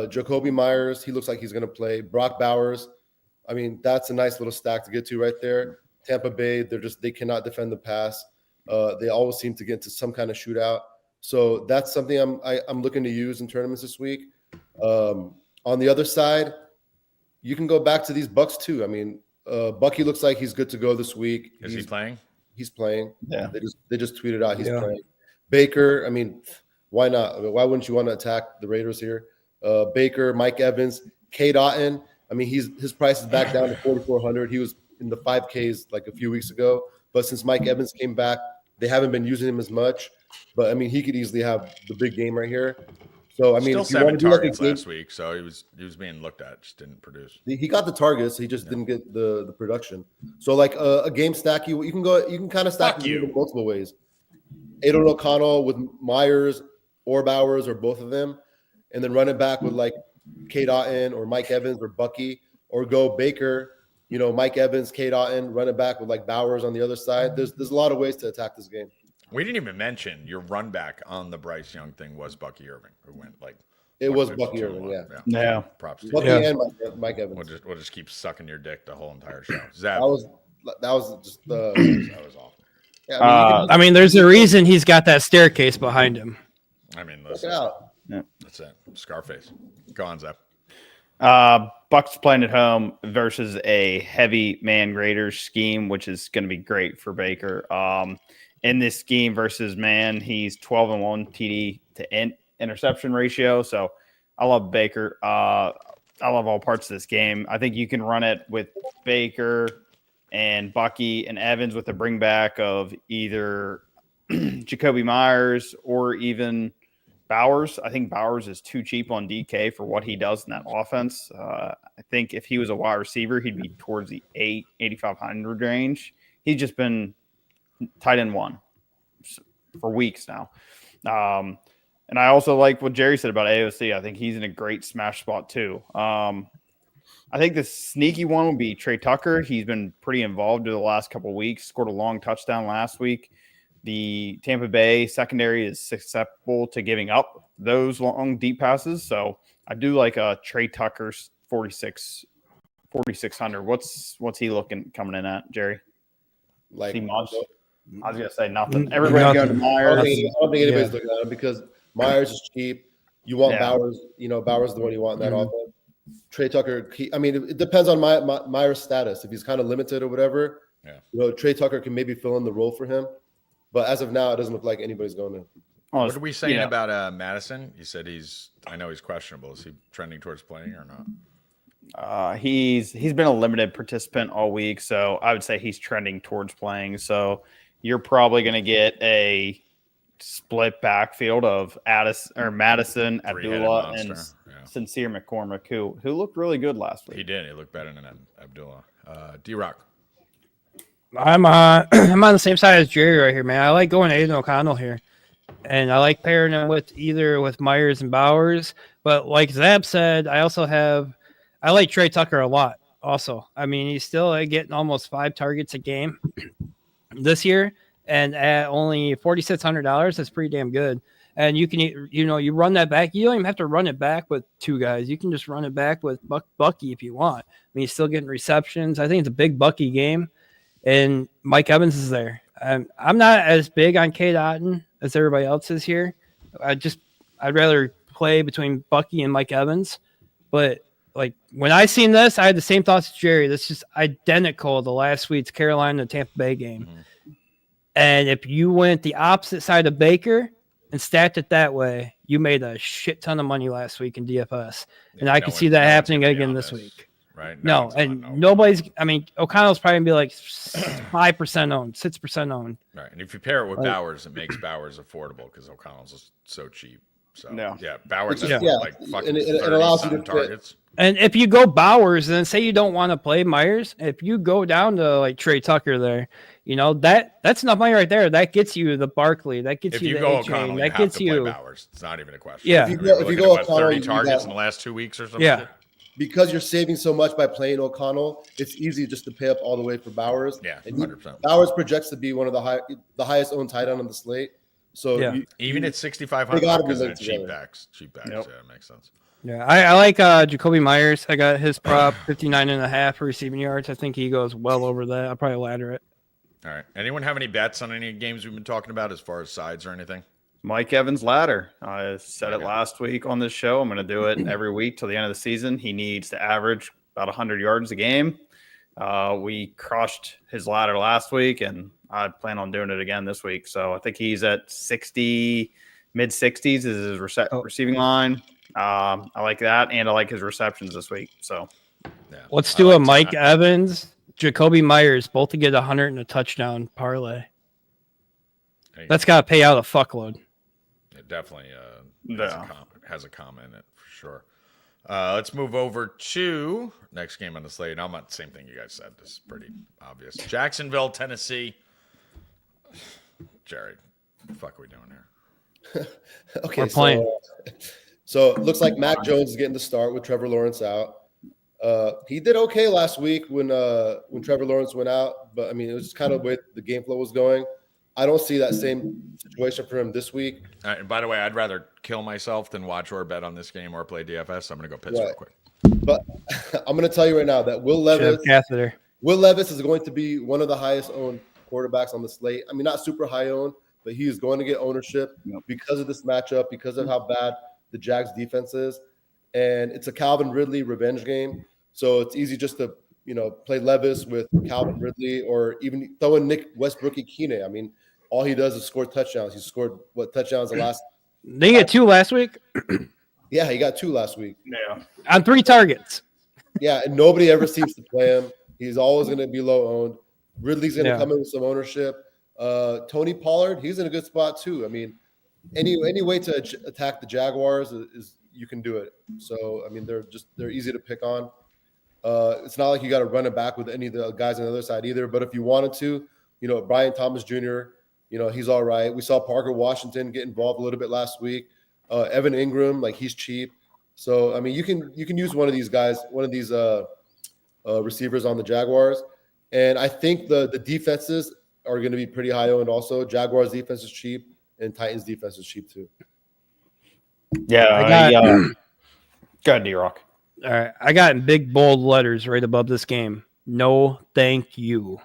Jacoby Myers, he looks like he's going to play. Brock Bowers, I mean, that's a nice little stack to get to right there. Tampa Bay, they cannot defend the pass. They always seem to get into some kind of shootout. So that's something I'm looking to use in tournaments this week. On the other side, you can go back to these Bucks too. I mean, Bucky looks like he's good to go this week. Is he playing? He's playing. Yeah. They just tweeted out he's playing. Baker, I mean, why not? I mean, why wouldn't you want to attack the Raiders here? Baker, Mike Evans, Cade Otton. I mean, his price is back down to 4,400. He was in the 5Ks like a few weeks ago, but since Mike Evans came back, they haven't been using him as much. But I mean, he could easily have the big game right here. So I mean, still if you want 7 to do like targets last week, so he was being looked at, just didn't produce. he got the targets, he just didn't get the production. So like a game stack, you can kind of stack in multiple ways. Aiden O'Connell with Myers or Bowers or both of them, and then run it back with like Cade Otton or Mike Evans or Bucky, or go Baker, Mike Evans, Cade Otton, run it back with like Bowers on the other side. There's a lot of ways to attack this game. We didn't even mention your run back on the Bryce Young thing was Bucky Irving, who went like. It was Bucky Irving, yeah. Props to Bucky you. and Mike Evans. We'll just keep sucking your dick the whole entire show. That was just that was awful. Yeah, I mean, there's a reason he's got that staircase behind him. I mean, check listen, it out. that's it. Scarface. Go on, Zep. Bucks playing at home versus a heavy man Raiders scheme, which is going to be great for Baker. In this scheme versus man, he's 12-1 TD to interception ratio. So I love Baker. I love all parts of this game. I think you can run it with Baker and Bucky and Evans with the bring back of either Jacoby Myers or even Bowers. I think Bowers is too cheap on DK for what he does in that offense. I think if he was a wide receiver, he'd be towards the 8,500 range. He's just been tight end one for weeks now. And I also like what Jerry said about AOC. I think he's in a great smash spot too. I think the sneaky one would be Trey Tucker. He's been pretty involved in the last couple of weeks, scored a long touchdown last week. The Tampa Bay secondary is susceptible to giving up those long, deep passes. So I do like Trey Tucker's 4,600. What's he looking coming in at, Jerry? Like, See I much? don't I was gonna say nothing. Everybody going to Myers. think anybody's looking at him because Myers is cheap. You want Bowers. Bowers is the one you want in that offense. Trey Tucker. It depends on Myers' status. If he's kind of limited or whatever, Trey Tucker can maybe fill in the role for him. But as of now, it doesn't look like anybody's going to. What are we saying about Madison? You said I know he's questionable. Is he trending towards playing or not? He's been a limited participant all week, so I would say he's trending towards playing. So you're probably going to get a split backfield of Madison, Abdullah, and Sincere McCormick, who looked really good last week. He did. He looked better than Abdullah. D-Rock. I'm I'm on the same side as Jerry right here, man. I like going Aiden O'Connell here, and I like pairing him with Myers and Bowers. But like Zab said, I like Trey Tucker a lot. Also, he's still getting almost 5 targets a game this year, and at only $4,600, that's pretty damn good. And you can you run that back. You don't even have to run it back with 2 guys. You can just run it back with Bucky if you want. He's still getting receptions. I think it's a big Bucky game. And Mike Evans is there. I'm not as big on Cade Otton as everybody else is here. I'd rather play between Bucky and Mike Evans. But like when I seen this, I had the same thoughts as Jerry. This is identical to last week's Carolina Tampa Bay game. Mm-hmm. And if you went the opposite side of Baker and stacked it that way, you made a shit ton of money last week in DFS. And I can see that happening again this week. Right. Nobody's. O'Connell's probably gonna be like 5% owned, 6% owned. Right, and if you pair it with Bowers, it makes Bowers affordable because O'Connell's is so cheap. So Bowers has like fucking it allows you to targets. And if you go Bowers, then say you don't want to play Myers, if you go down to like Trey Tucker there, that's enough money right there. That gets you the Barkley. That gets you the A-Chain. That gets you Bowers. It's not even a question. Yeah. If you go O'Connell, 30 targets in the last 2 weeks or something. Yeah. Because you're saving so much by playing O'Connell, it's easy just to pay up all the way for Bowers. Yeah, and 100%. Bowers projects to be one of the highest owned tight end on the slate. So even at 6,500 because of cheap backs. Yep. Yeah, it makes sense. Yeah, I like Jacoby Myers. I got his prop 59.5 receiving yards. I think he goes well over that. I'll probably ladder it. All right. Anyone have any bets on any games we've been talking about as far as sides or anything? Mike Evans ladder. I said it last week on this show. I'm going to do it every week till the end of the season. He needs to average about 100 yards a game. We crushed his ladder last week, and I plan on doing it again this week. So I think he's at 60, mid-60s is his receiving line. I like that, and I like his receptions this week. So let's do a Mike Evans, Jacoby Myers, both to get 100 and a touchdown parlay. That's got to pay out a fuckload. It definitely has a comma in it for sure. Let's move over to next game on the slate. I'm not the same thing you guys said. This is pretty obvious. Jacksonville, Tennessee. Jerry, what the fuck are we doing here? Okay, we're playing. So it looks like Mac Jones is getting the start with Trevor Lawrence out. He did okay last week when Trevor Lawrence went out, but it was just kind of the way the game flow was going. I don't see that same situation for him this week. And by the way, I'd rather kill myself than watch or bet on this game or play DFS. So I'm going to go piss real quick. But I'm going to tell you right now that Will Levis is going to be one of the highest owned quarterbacks on the slate. Not super high owned, but he is going to get ownership because of this matchup, because of how bad the Jags defense is. And it's a Calvin Ridley revenge game. So it's easy just to, play Levis with Calvin Ridley or even throw in Nick Westbrook-Ikine. All he does is score touchdowns. He scored touchdowns the last? They get 2 last week. Yeah, he got 2 last week. Yeah, on 3 targets. Yeah, and nobody ever seems to play him. He's always going to be low owned. Ridley's going to come in with some ownership. Tony Pollard, he's in a good spot too. Any way to attack the Jaguars is you can do it. So they're easy to pick on. It's not like you got to run it back with any of the guys on the other side either. But if you wanted to, Brian Thomas Jr., he's all right. We saw Parker Washington get involved a little bit last week. Evan Ingram, he's cheap. So you can use one of these guys, one of these receivers on the Jaguars. And I think the defenses are going to be pretty high owned also. Jaguars defense is cheap, and Titans defense is cheap too. Yeah, Go ahead, D-Rock. All right, I got in big bold letters right above this game. No, thank you.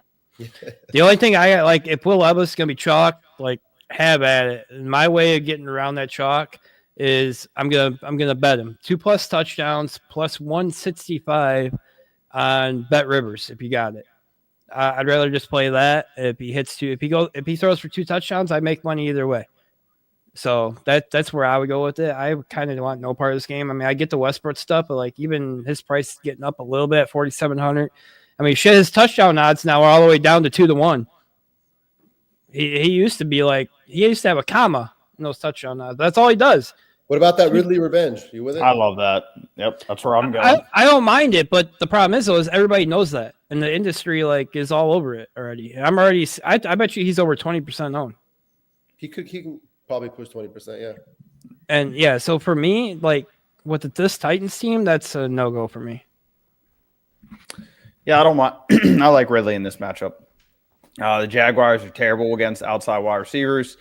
The only thing I got, like, if Will Levis is gonna be chalk, like, have at it. And my way of getting around that chalk is I'm gonna bet him 2+ touchdowns plus 165 on Bet Rivers if you got it. I'd rather just play that. If he throws for 2 touchdowns, I make money either way. So that's where I would go with it. I kind of want no part of this game. I mean, I get the Westbrook stuff, but like even his price is getting up a little bit at 4,700. I mean, shit, his touchdown odds now are all the way down to 2-1. He used to be like he used to have a comma in those touchdown odds. That's all he does. What about that Ridley revenge? You with it? I love that. Yep, that's where I'm going. I don't mind it, but the problem is, though, is everybody knows that, and the industry like is all over it already. I bet you he's over 20% owned. He can probably push 20%. Yeah. And yeah, so for me, like with this Titans team, that's a no-go for me. Yeah, I don't mind. I like Ridley in this matchup. The Jaguars are terrible against outside wide receivers.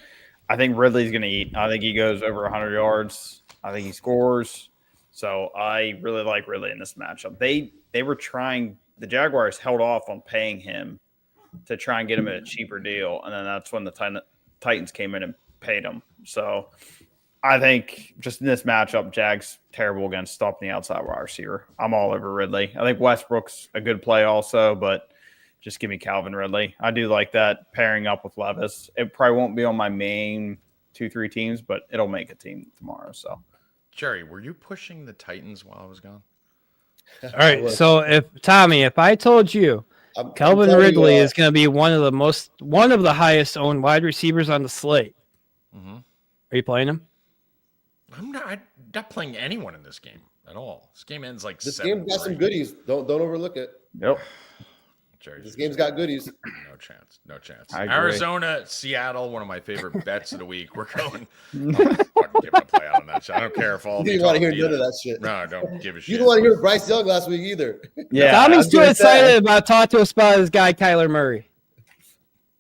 I think Ridley's going to eat. I think he goes over 100 yards. I think he scores. So I really like Ridley in this matchup. They were trying – the Jaguars held off on paying him to try and get him at a cheaper deal, and then that's when the Titans came in and paid him. So I think just in this matchup, Jags terrible against stopping the outside wide receiver. I'm all over Ridley. I think Westbrook's a good play also, but just give me Calvin Ridley. I do like that pairing up with Levis. It probably won't be on my main 2-3 teams, but it'll make a team tomorrow. So, Jerry, were you pushing the Titans while I was gone? All right, so if I told you Calvin Ridley is going to be one of the highest owned wide receivers on the slate, are you playing him? I'm not playing anyone in this game at all. This game ends like this 7-3. game got some goodies. Don't overlook it. Yep. This game's got goodies. No chance. I agree. Arizona, Seattle, one of my favorite bets of the week. We're going. I'm fucking giving a play out on that shit. I don't care if all You these. didn't want to hear none of that shit. No, I don't give a shit. You didn't want to hear Bryce Young last week either. Yeah. Tommy's too excited about talking to us about his guy Kyler Murray.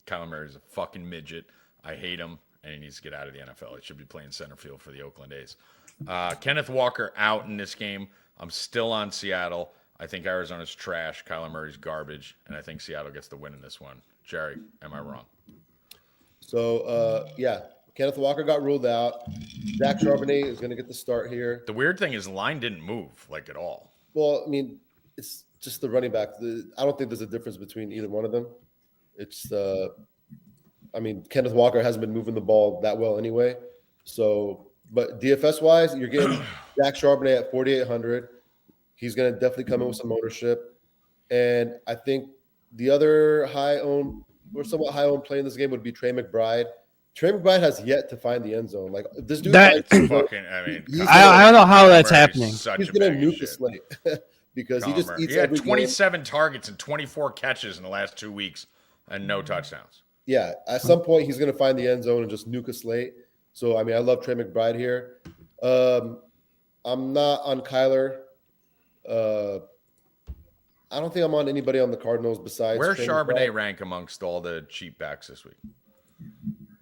Kyler Murray's a fucking midget. I hate him, and he needs to get out of the NFL. He should be playing center field for the Oakland A's. Kenneth Walker out in this game. I'm still on Seattle. I think Arizona's trash. Kyler Murray's garbage, and I think Seattle gets the win in this one. Jerry, am I wrong? So, Kenneth Walker got ruled out. Zach Charbonnet is going to get the start here. The weird thing is the line didn't move like at all. Well, I mean, it's just the running back. I don't think there's a difference between either one of them. It's Kenneth Walker hasn't been moving the ball that well anyway. So, but DFS wise, you're getting Zach Charbonnet at 4,800. He's going to definitely come in with some ownership. And I think the other somewhat high owned play in this game would be Trey McBride. Trey McBride has yet to find the end zone. Like this dude, I don't know how that's happening. He's going to nuke the slate because he just eats. He had 27 targets and 24 catches in the last 2 weeks and no touchdowns. Yeah, at some point he's going to find the end zone and just nuke a slate. So I love Trey McBride here. I'm not on Kyler. I don't think I'm on anybody on the Cardinals besides. Where's Charbonnet rank amongst all the cheap backs this week?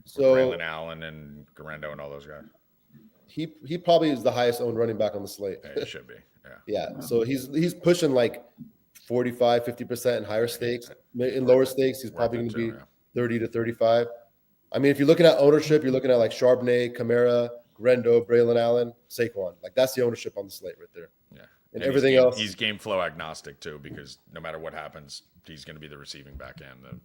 So Braylon Allen and Garendo and all those guys. He probably is the highest owned running back on the slate. Yeah, it should be. Yeah. Yeah. So he's pushing like 45, 50% in higher stakes. In lower stakes, he's probably going to be 30 to 35. I mean, if you're looking at ownership, you're looking at like Charbonnet, Kamara, Garendo, Braylon Allen, Saquon. Like that's the ownership on the slate right there. Yeah. And everything else. He's game flow agnostic too, because no matter what happens, he's going to be the receiving back and the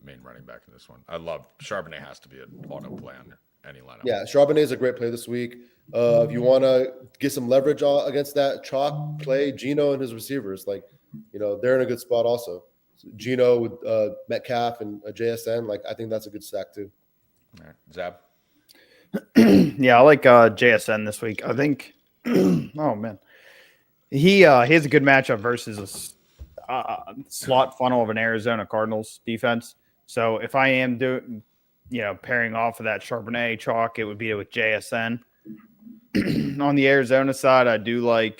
main running back in this one. I love Charbonnet has to be an auto play on any lineup. Yeah, Charbonnet is a great play this week. If you want to get some leverage against that chalk play, Geno and his receivers, they're in a good spot also. So Geno with Metcalf and JSN, I think that's a good stack too. All right. Zab? Yeah, I like JSN this week. I think oh man. He has a good matchup versus a slot funnel of an Arizona Cardinals defense. So if I am doing, pairing off of that Charbonnet chalk, it would be with JSN. On the Arizona side, I do like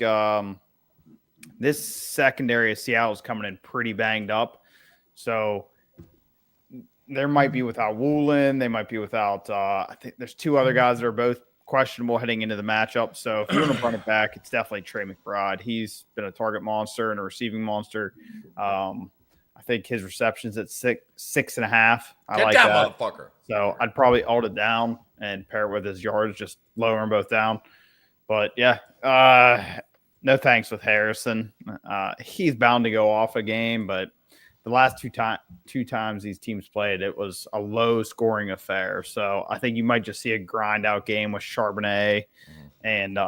this secondary of Seattle is coming in pretty banged up. So there might be without Woolen. They might be without I think there's two other guys that are both questionable heading into the matchup. So if you want to run it back, it's definitely Trey McBride. He's been a target monster and a receiving monster. I think his receptions at 6.5. I like that, motherfucker. So I'd probably alt it down and pair it with his yards, just lower them both down. But yeah, no thanks with Harrison. He's bound to go off a game, but the last two times these teams played, it was a low-scoring affair. So I think you might just see a grind-out game with Charbonnet and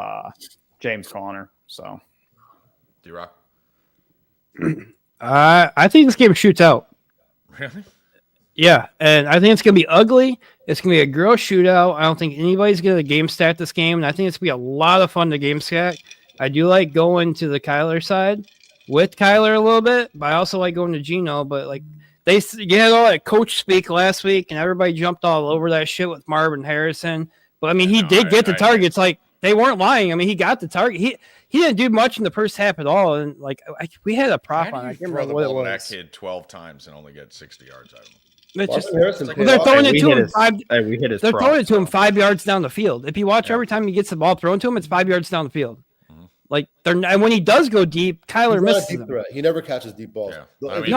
James Conner. So, D-Rock. I think this game shoots out. Really? Yeah, and I think it's going to be ugly. It's going to be a gross shootout. I don't think anybody's going to game stack this game, and I think it's going to be a lot of fun to game stack. I do like going to the Kyler side with Kyler a little bit, but I also like going to Geno. But like you had all that coach speak last week, and everybody jumped all over that shit with Marvin Harrison. But I mean, he did get the targets. Like they weren't lying. I mean, he got the target. He didn't do much in the first half at all. And like we had a prop on. I can't remember what it was. That kid 12 times and only get 60 yards out of him. It's just, they're throwing it to him they're throwing it to him 5 yards down the field. If you watch every time he gets the ball thrown to him, it's 5 yards down the field. Like and when he does go deep, Kyler misses him. He never catches deep balls. Yeah. I mean,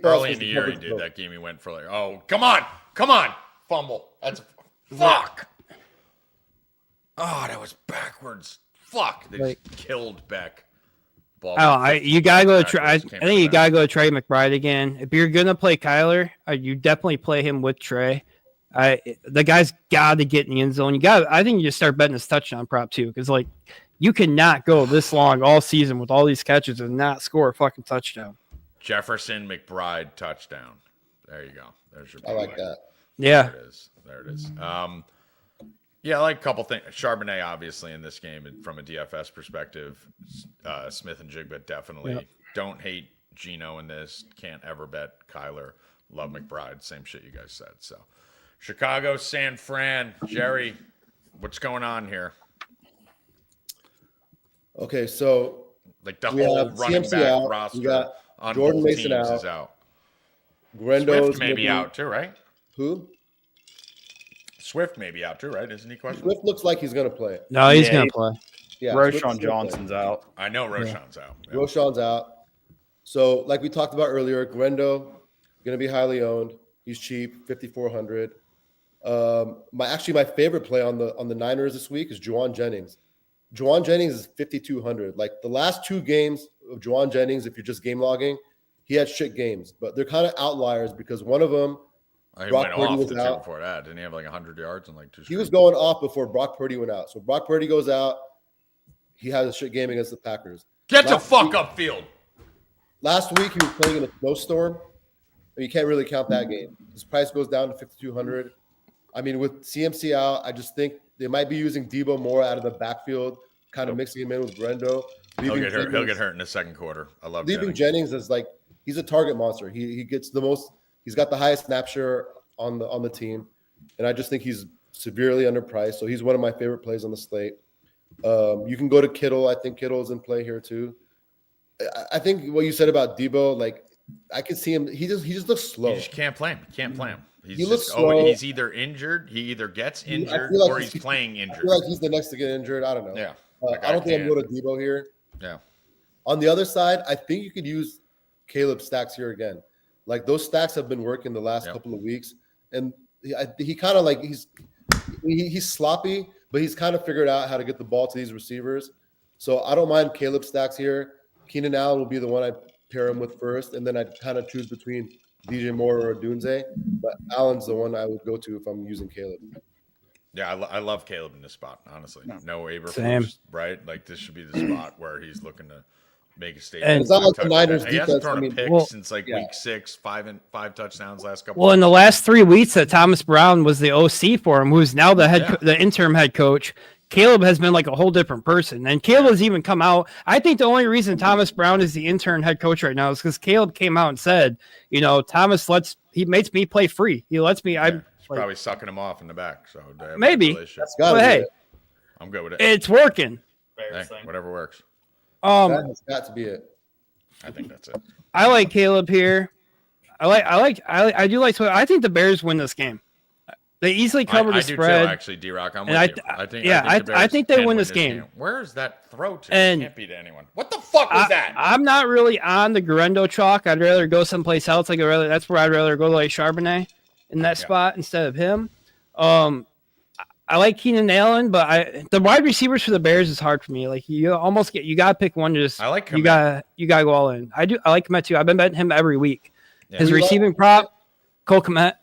early in the year he did. That game he went for like, oh, come on, fumble. That's fuck. Oh, that was backwards. Fuck, they just killed Beck. You gotta go to Trey. I think you gotta go to Trey McBride again. If you're gonna play Kyler, you definitely play him with Trey. The guy's got to get in the end zone. I think you just start betting his touchdown prop too, because like you cannot go this long all season with all these catches and not score a fucking touchdown. Jefferson McBride touchdown. There you go. There's your. I like that. Yeah. There it is. Yeah, I like a couple things. Charbonnet, obviously, in this game, from a DFS perspective. Smith and Jigba definitely. Yep. Don't hate Geno in this. Can't ever bet Kyler. Love McBride. Same shit you guys said. So, Chicago, San Fran. Jerry, what's going on here? Okay, so like the whole running CMC back out. roster We got on Jordan both Mason teams out. is out. Grendo's Swift may be out too, right? Who? Swift may be out too, right? Isn't he questionable? Swift looks like he's going to play. No, he's going to play. Yeah, Roshan Johnson's out. I know Roshan's out. Yeah. Roshan's out. So, like we talked about earlier, Grendo going to be highly owned. He's cheap, 5,400. My favorite play on the Niners this week is Juwan Jennings. Juwan Jennings is 5,200. Like the last two games of Juwan Jennings, if you're just game logging, he had shit games, but they're kind of outliers because one of them, he went off the two before that. Didn't he have like 100 yards and like 2 He was going off before Brock Purdy went out. So Brock Purdy goes out. He has a shit game against the Packers. Get the fuck upfield. Last week, he was playing in a snowstorm. You can't really count that game. His price goes down to 5,200. I mean, with CMC out, I just think they might be using Debo more out of the backfield, kind of mixing him in with Brendo. He'll get hurt. He'll get hurt in the second quarter. I love leaving Jennings as like he's a target monster. He gets the most. He's got the highest snap share on the team, and I just think he's severely underpriced. So he's one of my favorite plays on the slate. You can go to Kittle. I think Kittle's in play here too. I think what you said about Debo, like I could see him. He just looks slow. You just can't play him. You can't play him. He looks slow. He's either injured. He either gets injured or he's playing injured. I feel like he's the next to get injured. I don't know. Yeah. I don't think I'm going to Debo here. Yeah. On the other side, I think you could use Caleb stacks here again. Like those stacks have been working the last couple of weeks, and he kind of like he's sloppy, but he's kind of figured out how to get the ball to these receivers. So I don't mind Caleb stacks here. Keenan Allen will be the one I pair him with first, and then I'd kind of choose between DJ Moore or Dunze. But Allen's the one I would go to if I'm using Caleb. Yeah, I love Caleb in this spot, honestly. No Aberflus, right? Like this should be the spot where he's looking to make a statement. And it's not like the Niners he hasn't thrown a pick since like week 6, 5 touchdowns last couple. Well, in the last 3 weeks that Thomas Brown was the OC for him, who's now the interim head coach, Caleb has been like a whole different person. And Caleb has even come out. I think the only reason Thomas Brown is the intern head coach right now is because Caleb came out and said, Thomas makes me play free. He lets me. Probably sucking him off in the back. So maybe. But hey, I'm good with it. It's working. Hey, whatever works. That has got to be it. I think that's it. I like Caleb here. I do like. I think the Bears win this game. They easily cover the I spread. do too, actually, D-Rock. I'm with And you. I think they can win this game. Where is that throw to? And It can't beat anyone. What the fuck was that? I'm not really on the Garendo chalk. I'd rather go someplace else. That's where I'd rather go to like Charbonnet in that spot instead of him. I like Keenan Allen, but the wide receivers for the Bears is hard for me. Like you gotta pick one to just I like you gotta go all in. I like Komet too. I've been betting him every week. Yeah. His receiving prop, Cole Komet.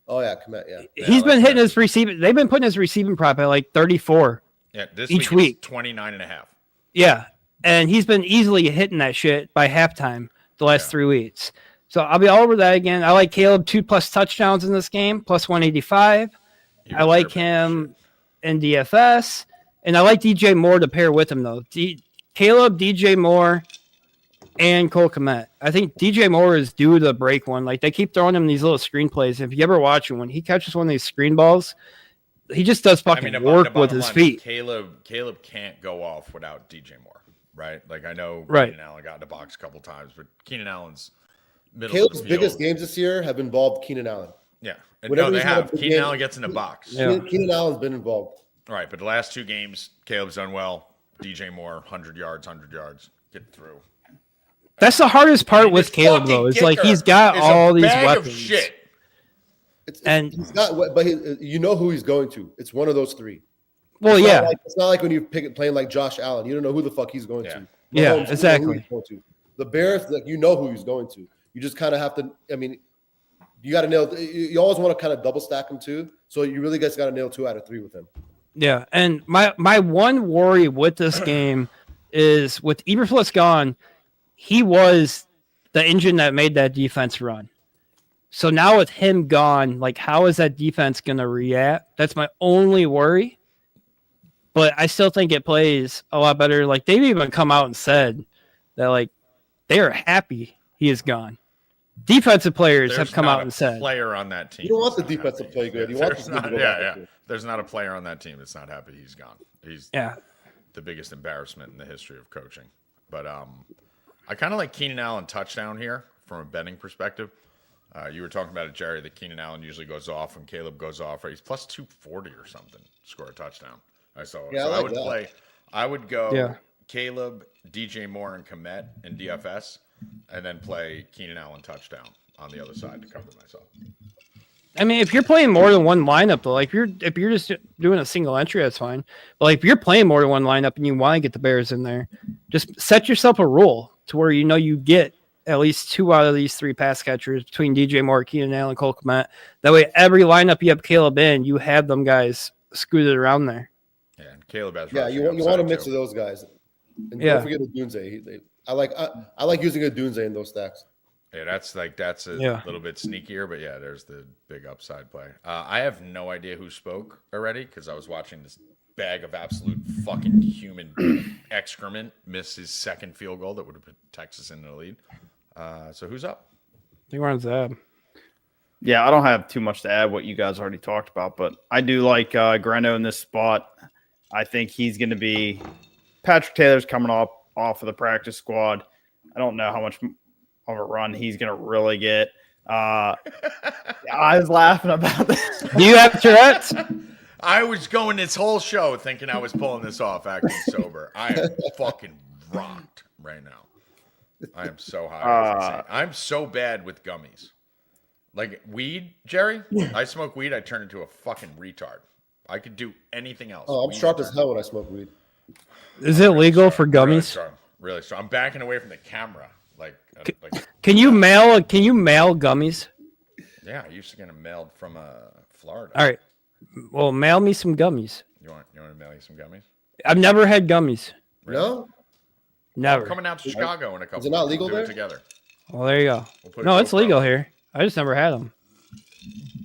Oh yeah, Komet, yeah. He's been hitting his receiving. They've been putting his receiving prop at like 34. Yeah, this each week. 29.5. Yeah, and he's been easily hitting that shit by halftime the last 3 weeks. So I'll be all over that again. I like Caleb 2+ touchdowns in this game, plus 185. I like him in DFS, and I like DJ Moore to pair with him though. Caleb, DJ Moore, and Cole Komet. I think DJ Moore is due to break one. Like they keep throwing him these little screen plays. If you ever watch him, when he catches one of these screen balls, he just does fucking work with his feet. Caleb can't go off without DJ Moore, right? Like I know Keenan Allen got in the box a couple times, but Keenan Allen's middle Caleb's of the field. biggest games this year have involved Keenan Allen. Yeah. No, they have. Keenan Allen gets in the box. Yeah. Keenan Allen's been involved. All right, but the last 2 games, Caleb's done well. DJ Moore, 100 yards, get through. That's the hardest part with Caleb, though. It's like he's got all these weapons. Of shit. And he's not, but you know who he's going to. It's one of those 3. Well, it's not like when you playing like Josh Allen. You don't know who the fuck he's going to. Yeah, Mahomes, exactly. The Bears, like you know who he's going to. You just kind of have to. I mean, you got to nail. You always want to kind of double stack him too. So you really just got to nail 2 out of 3 with him. Yeah, and my one worry with this game is with Eberflus gone, he was the engine that made that defense run. So now with him gone, like how is that defense going to react? That's my only worry. But I still think it plays a lot better. Like they've even come out and said that like they are happy he is gone. Defensive players have come out and said. Player on that team. You don't want the defense to play good. You want the team to go back. There's not a player on that team that's not happy he's gone. He's the biggest embarrassment in the history of coaching. But I kind of like Keenan Allen touchdown here from a betting perspective. You were talking about it, Jerry, that Keenan Allen usually goes off when Caleb goes off. Right? He's plus 240 or something to score a touchdown. I saw it. Yeah, so I like that. I would go Caleb, DJ Moore, and Komet in DFS, and then play Keenan Allen touchdown on the other side to cover myself. I mean, if you're playing more than one lineup, though, like if you're just doing a single entry, that's fine. But like if you're playing more than one lineup and you want to get the Bears in there, just set yourself a rule to where you know you get at least 2 out of these 3 pass catchers between DJ Moore, Keenan Allen, Cole Komet. That way, every lineup you have Caleb in, you have them guys scooted around there. Yeah, and Caleb has. Yeah, you want a mix of those guys. And don't forget Odunze. I like using Odunze in those stacks. Yeah, that's a little bit sneakier, but yeah, there's the big upside play. I have no idea who spoke already because I was watching this bag of absolute fucking human excrement miss his second field goal that would have put Texas in the lead. So who's up? I think we're on Zab. Yeah, I don't have too much to add what you guys already talked about, but I do like Greno in this spot. I think he's going to be – Patrick Taylor's coming off of the practice squad. I don't know how much of a run he's going to really get. I was laughing about this. Do you have Tourette's? I was going this whole show thinking I was pulling this off acting sober. I am fucking rocked right now. I am so high. I'm so bad with gummies. Like weed, Jerry? I smoke weed, I turn into a fucking retard. I could do anything else. Oh, I'm sharp as hell when I smoke weed. Is it legal for gummies? Really strong. I'm backing away from the camera. Can you mail gummies? Yeah, I used to get them mailed from Florida. All right. Well, mail me some gummies. You want to mail you some gummies? I've never had gummies. Really? No? Never. I'm coming out to Chicago in a couple. Is it not legal there? Together. Well, there you go. No, it's legal here. I just never had them.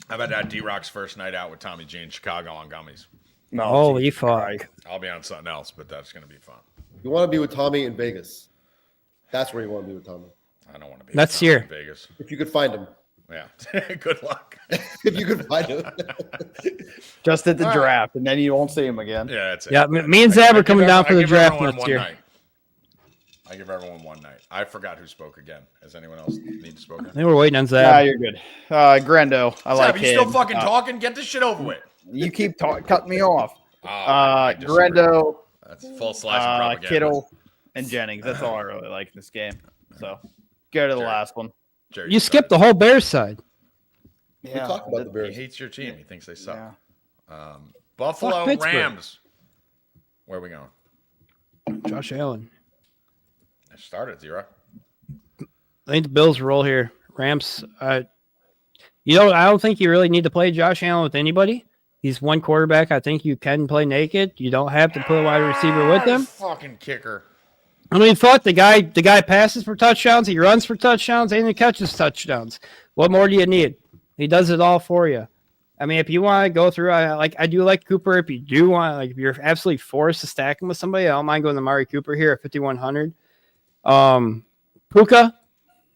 How about that D-Rock's first night out with Tommy G in Chicago on gummies? No, holy fuck. I'll be on something else, but that's going to be fun. You want to be with Tommy in Vegas. That's where you want to be with Tommy. I don't want to be That's with Tommy here. in Vegas. If you could find him. Yeah. Good luck. If you could find him. Just at the draft, and then you won't see him again. Yeah, that's it. Yeah, me and Zab are coming down for the draft next year. Night. I give everyone one night. I forgot who spoke again. Has anyone else need to spoke again? They were waiting on Nah, Zab. you're good. Grando, I like Zab, you him. still fucking talking? Get this shit over with. You keep cutting me off. I disagree. Grando, That's full slice of propaganda. Kittle, and Jennings. That's all I really like in this game. So go to the last one. Jerry, You skipped the whole Bears side. We talked about the He Bears. hates your team. He thinks they suck. Yeah. Buffalo Pittsburgh. Rams. Where are we going? Josh Allen. I started 0. I think the Bills roll here. Rams. I don't think you really need to play Josh Allen with anybody. He's one quarterback. I think you can play naked. You don't have to put a wide receiver with him. Fucking kicker. I mean, fuck, the guy passes for touchdowns. He runs for touchdowns, and he catches touchdowns. What more do you need? He does it all for you. I mean, if you want to go through, I do like Cooper. If you do want, if you're absolutely forced to stack him with somebody, I don't mind going to Amari Cooper here at 5,100. Puka,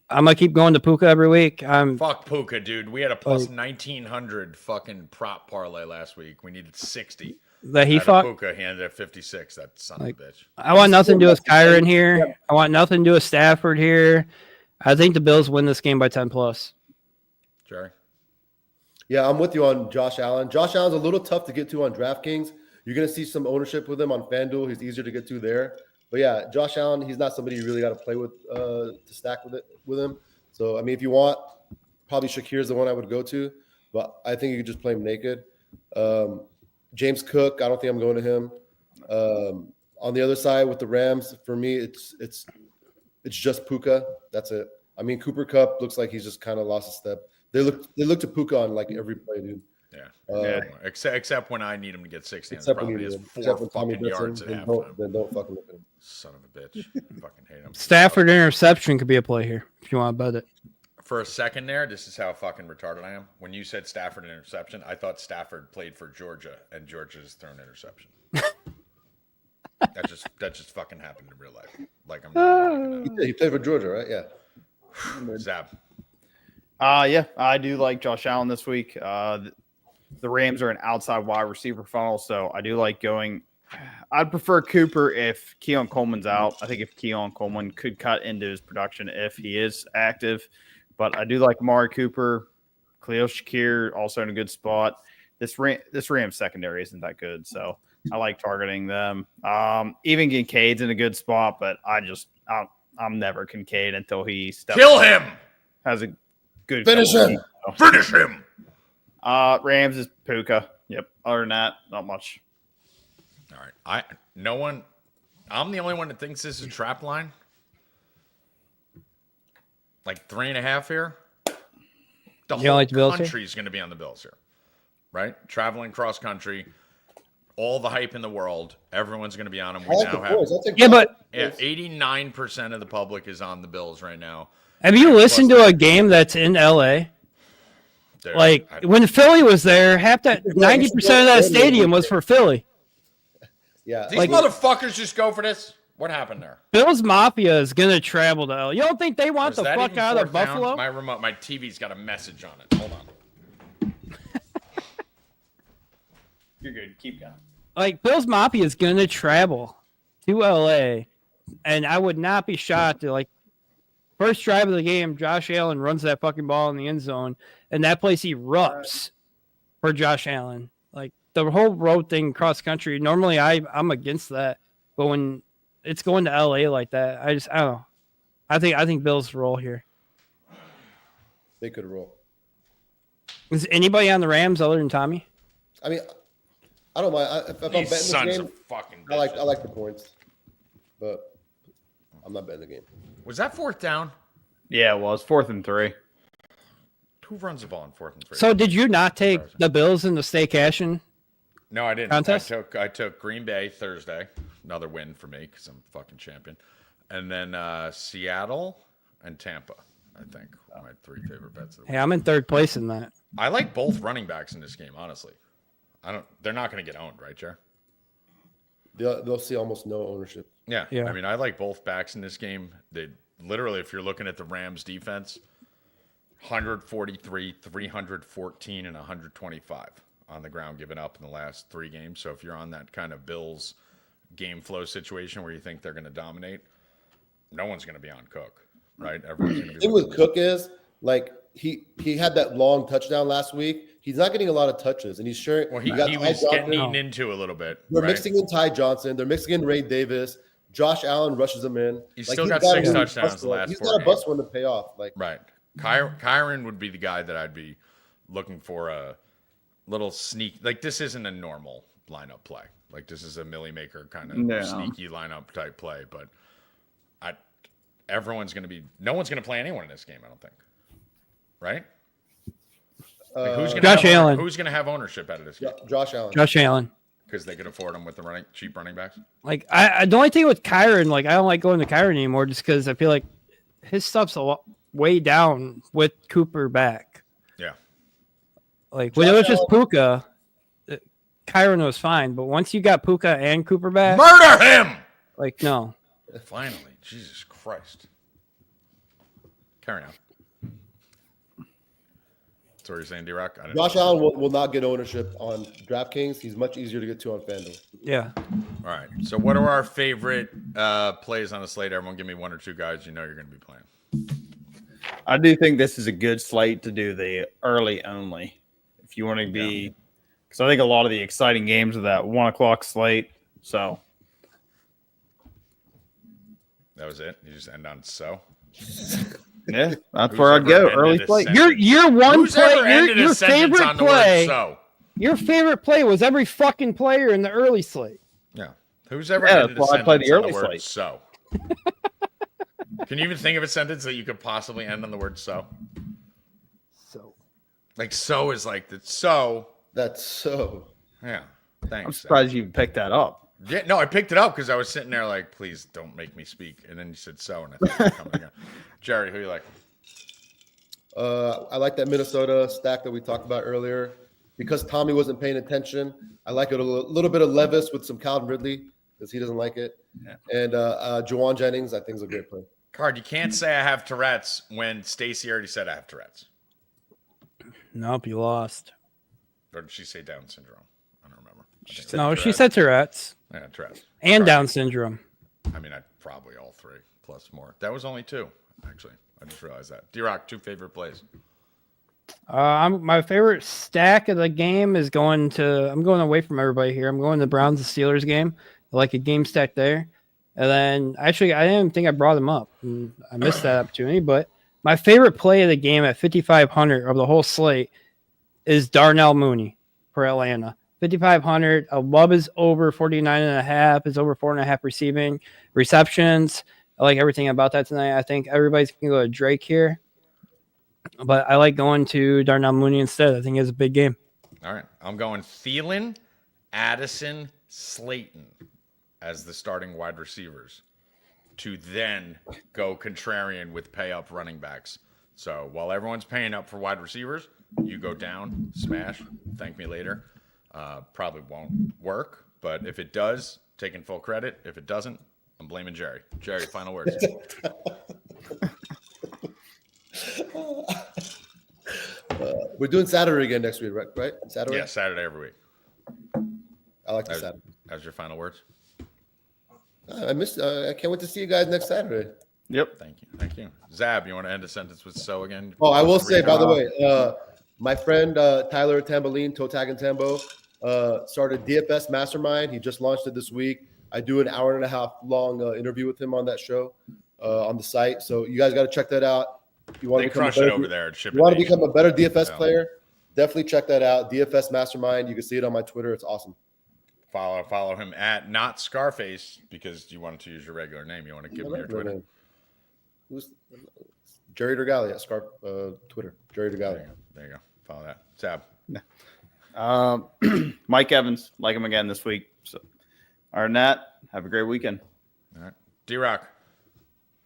I'm gonna keep going to Puka every week. Fuck Puka, dude. We had a plus 1,900 fucking prop parlay last week. We needed 60. That he fought. Puka handed at 56. That son of a bitch. I want nothing to do with Kyron here. I want nothing to do with Stafford here. I think the Bills win this game by 10 plus. Jerry? Yeah, I'm with you on Josh Allen. Josh Allen's a little tough to get to on DraftKings. You're going to see some ownership with him on FanDuel. He's easier to get to there. But yeah, Josh Allen, he's not somebody you really got to play with to stack with him. So, I mean, if you want, probably Shakir's the one I would go to. But I think you could just play him naked. James Cook, I don't think I'm going to him. On the other side with the Rams, for me, it's just Puka. That's it. I mean, Cooper Kupp looks like he's just kind of lost a step. They look to Puka on like every play, dude. Yeah. Except when I need him to get 60. Except when probably you has do. 4 fucking yards at halftime. Then don't fucking look at him. Son of a bitch. Fucking hate him. Stafford interception could be a play here if you want to bet it. For a second there, this is how fucking retarded I am. When you said Stafford interception, I thought Stafford played for Georgia, and Georgia just threw an interception. that just fucking happened in real life. Like I'm not making He played for Georgia, right? Yeah. that. Zap. Yeah, I do like Josh Allen this week. The Rams are an outside wide receiver funnel, so I do like going. I'd prefer Cooper if Keon Coleman's out. I think if Keon Coleman could cut into his production if he is active, but I do like Amari Cooper, Khalil Shakir also in a good spot. This Rams secondary isn't that good, so I like targeting them. Even Kincaid's in a good spot, but I'm never Kincaid until he steps Kill up. him. Has a good Finish him. weeks, so. Finish him. Rams is Puka. Yep. Other than that, not much. All right. I'm the only one that thinks this is a trap line. Like 3.5 here. The You don't whole like the Bills here? country is going to be on the Bills here. Right? Traveling cross country. All the hype in the world. Everyone's going to be on them. I like the points. I'll take Yeah, but 89% of the public is on the Bills right now. have you listened to a game that's in LA? Like when Philly was there, 90% of that stadium was for Philly. Yeah. These motherfuckers just go for this. What happened there? Bills Mafia is gonna travel to LA. You don't think they want Is the that fuck even out of fourth down? Buffalo? My TV's got a message on it. Hold on. You're good. Keep going. Like Bills Mafia is gonna travel to LA, and I would not be shocked to first drive of the game, Josh Allen runs that fucking ball in the end zone, and that place erupts for Josh Allen. Like the whole road thing cross country. Normally, I'm against that, but when it's going to LA like that, I don't know. I think Bills roll here. They could roll. Is anybody on the Rams other than Tommy? I mean, I don't mind. If I'm betting These this sons game, of fucking I bitches. like the points, but I'm not betting the game. Was that fourth down? Yeah, it was 4th and 3. Who runs the ball in 4th and 3? So did you not take the Bills in the stay cashing? No, I didn't. Contest? I took Green Bay Thursday. Another win for me because I'm a fucking champion. And then Seattle and Tampa, I think, were my 3 favorite bets of the week. Hey, I'm in third place in that. I like both running backs in this game, honestly. They're not going to get owned, right, Jer? They'll see almost no ownership. Yeah. Yeah. I mean, I like both backs in this game. They literally, if you're looking at the Rams defense, 143, 314, and 125 on the ground given up in the last 3 games. So if you're on that kind of Bills game flow situation where you think they're going to dominate, no one's going to be on Cook, right? Everyone's going to The be thing with Cook is like he had that long touchdown last week. He's not getting a lot of touches, and he's sure. Well, you he got was Ty getting Johnson. eaten into a little bit. They're right? mixing in Ty Johnson. They're mixing in Ray Davis. Josh Allen rushes him in. He's Like, still he's got got 6 a touchdowns the last He's 4 got a games. bust one to pay off. Like Right. Kyron would be the guy that I'd be looking for a little sneak. Like, this isn't a normal lineup play. Like, this is a Millie Maker kind of sneaky lineup type play. But everyone's going to be – no one's going to play anyone in this game, I don't think. Right? Like, who's going to have ownership out of this game? Josh Allen. Josh Allen. Because they could afford him with the cheap running backs? Like, the only thing with Kyron, like, I don't like going to Kyron anymore just because I feel like his stuff's way down with Cooper back. Yeah. Like, when it was just Puka, Kyron was fine. But once you got Puka and Cooper back, Murder him! like, no. Finally. Jesus Christ. Carry on. That's what you're saying, D-Rock? Josh Allen will not get ownership on DraftKings. He's much easier to get to on FanDuel. Yeah. All right. So what are our favorite plays on the slate? Everyone give me 1 or 2 guys you know you're going to be playing. I do think this is a good slate to do the early only. If you want to be – because I think a lot of the exciting games are that 1 o'clock slate. So – that was it? You just end on so? yeah, that's where I'd go. Early play. Your one play, your favorite play. So? Your favorite play was every fucking player in the early slate. Yeah. Who's ever ended a that's why I play sentence the on early the word slate. so? Can you even think of a sentence that you could possibly end on the word so? So. Like so is like the so. That's so. Yeah. Thanks. I'm surprised you picked that up. Yeah, no, I picked it up because I was sitting there like, please don't make me speak. And then you said so, and I thought you were coming again. Jerry, who you like? I like that Minnesota stack that we talked about earlier. Because Tommy wasn't paying attention, I like it a little bit of Levis with some Calvin Ridley because he doesn't like it. Yeah. And Juwan Jennings, I think, is a great play. Card, you can't say I have Tourette's when Stacy already said I have Tourette's. Nope, you lost. Or did she say Down syndrome? I don't remember. She said Tourette's. Yeah, Tourette's. And Down syndrome. I mean, probably all 3 plus more. That was only 2, actually. I just realized that. D-Rock, 2 favorite plays. My favorite stack of the game is I'm going away from everybody here. I'm going to the Browns and Steelers game. I like a game stack there. And then actually, I didn't think I brought them up. I missed that opportunity. But my favorite play of the game at 5,500 of the whole slate is Darnell Mooney for Atlanta. 5,500. I love his over 49.5. His over 4.5 receiving receptions. I like everything about that tonight. I think everybody's going to go to Drake here. But I like going to Darnell Mooney instead. I think it's a big game. All right. I'm going Thielen, Addison, Slayton as the starting wide receivers to then go contrarian with pay up running backs. So while everyone's paying up for wide receivers, you go down, smash, thank me later. Probably won't work, but if it does, taking full credit. If it doesn't, I'm blaming Jerry. Jerry, final words. We're doing Saturday again next week, right? Saturday? Yeah, Saturday every week. I like the Saturday. How's your final words? I can't wait to see you guys next Saturday. Yep. Thank you. Zab, you want to end a sentence with so again? Oh, I will say, by the way, my friend Tyler Tamboline, Toe Tag and Tambo, started DFS Mastermind. He just launched it this week. I do an 1.5 hour long interview with him on that show on the site. So you guys got to check that out. If you want to crush it over there. You want to become a better DFS player? Definitely check that out. DFS Mastermind. You can see it on my Twitter. It's awesome. Follow him at not Scarface because you wanted to use your regular name. You want to give him your Twitter. Who's Jerry Dergali at Twitter. Jerry Dergali. There you go. Follow that. Zab. Mike Evans, like him again this week. So, other than that, have a great weekend. All right. D-Rock.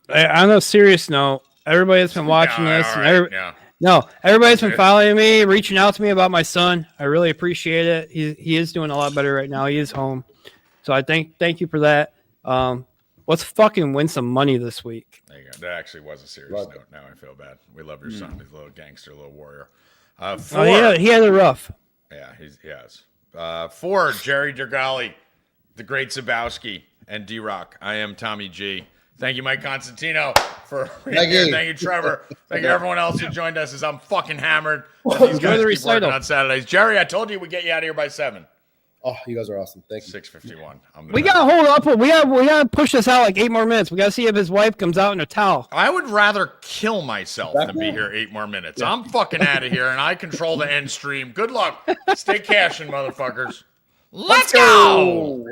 On a serious note, everybody that's been watching this, and everybody's been following me, reaching out to me about my son. I really appreciate it. He is doing a lot better right now. He is home, so I thank you for that. Let's fucking win some money this week. There you go. That actually was a serious note. Now I feel bad. We love your son. He's a little gangster, a little warrior. He had it rough. Yeah, he has. 4, Jerry Dergali, the great Zabowski, and D-Rock. I am Tommy G. Thank you, Mike Constantino, for Thank you. Thank you, Trevor. Thank you, everyone else who joined us. As I'm fucking hammered. These Enjoy guys the keep recital. working on Saturdays. Jerry, I told you we'd get you out of here by 7. Oh, you guys are awesome. Thank you. 6:51. We gotta hold up. We gotta push this out like 8 more minutes. We gotta see if his wife comes out in a towel. I would rather kill myself Back than be there? here 8 more minutes. I'm fucking out of here, and I control the end stream. Good luck. Stay cashing, motherfuckers. Let's go!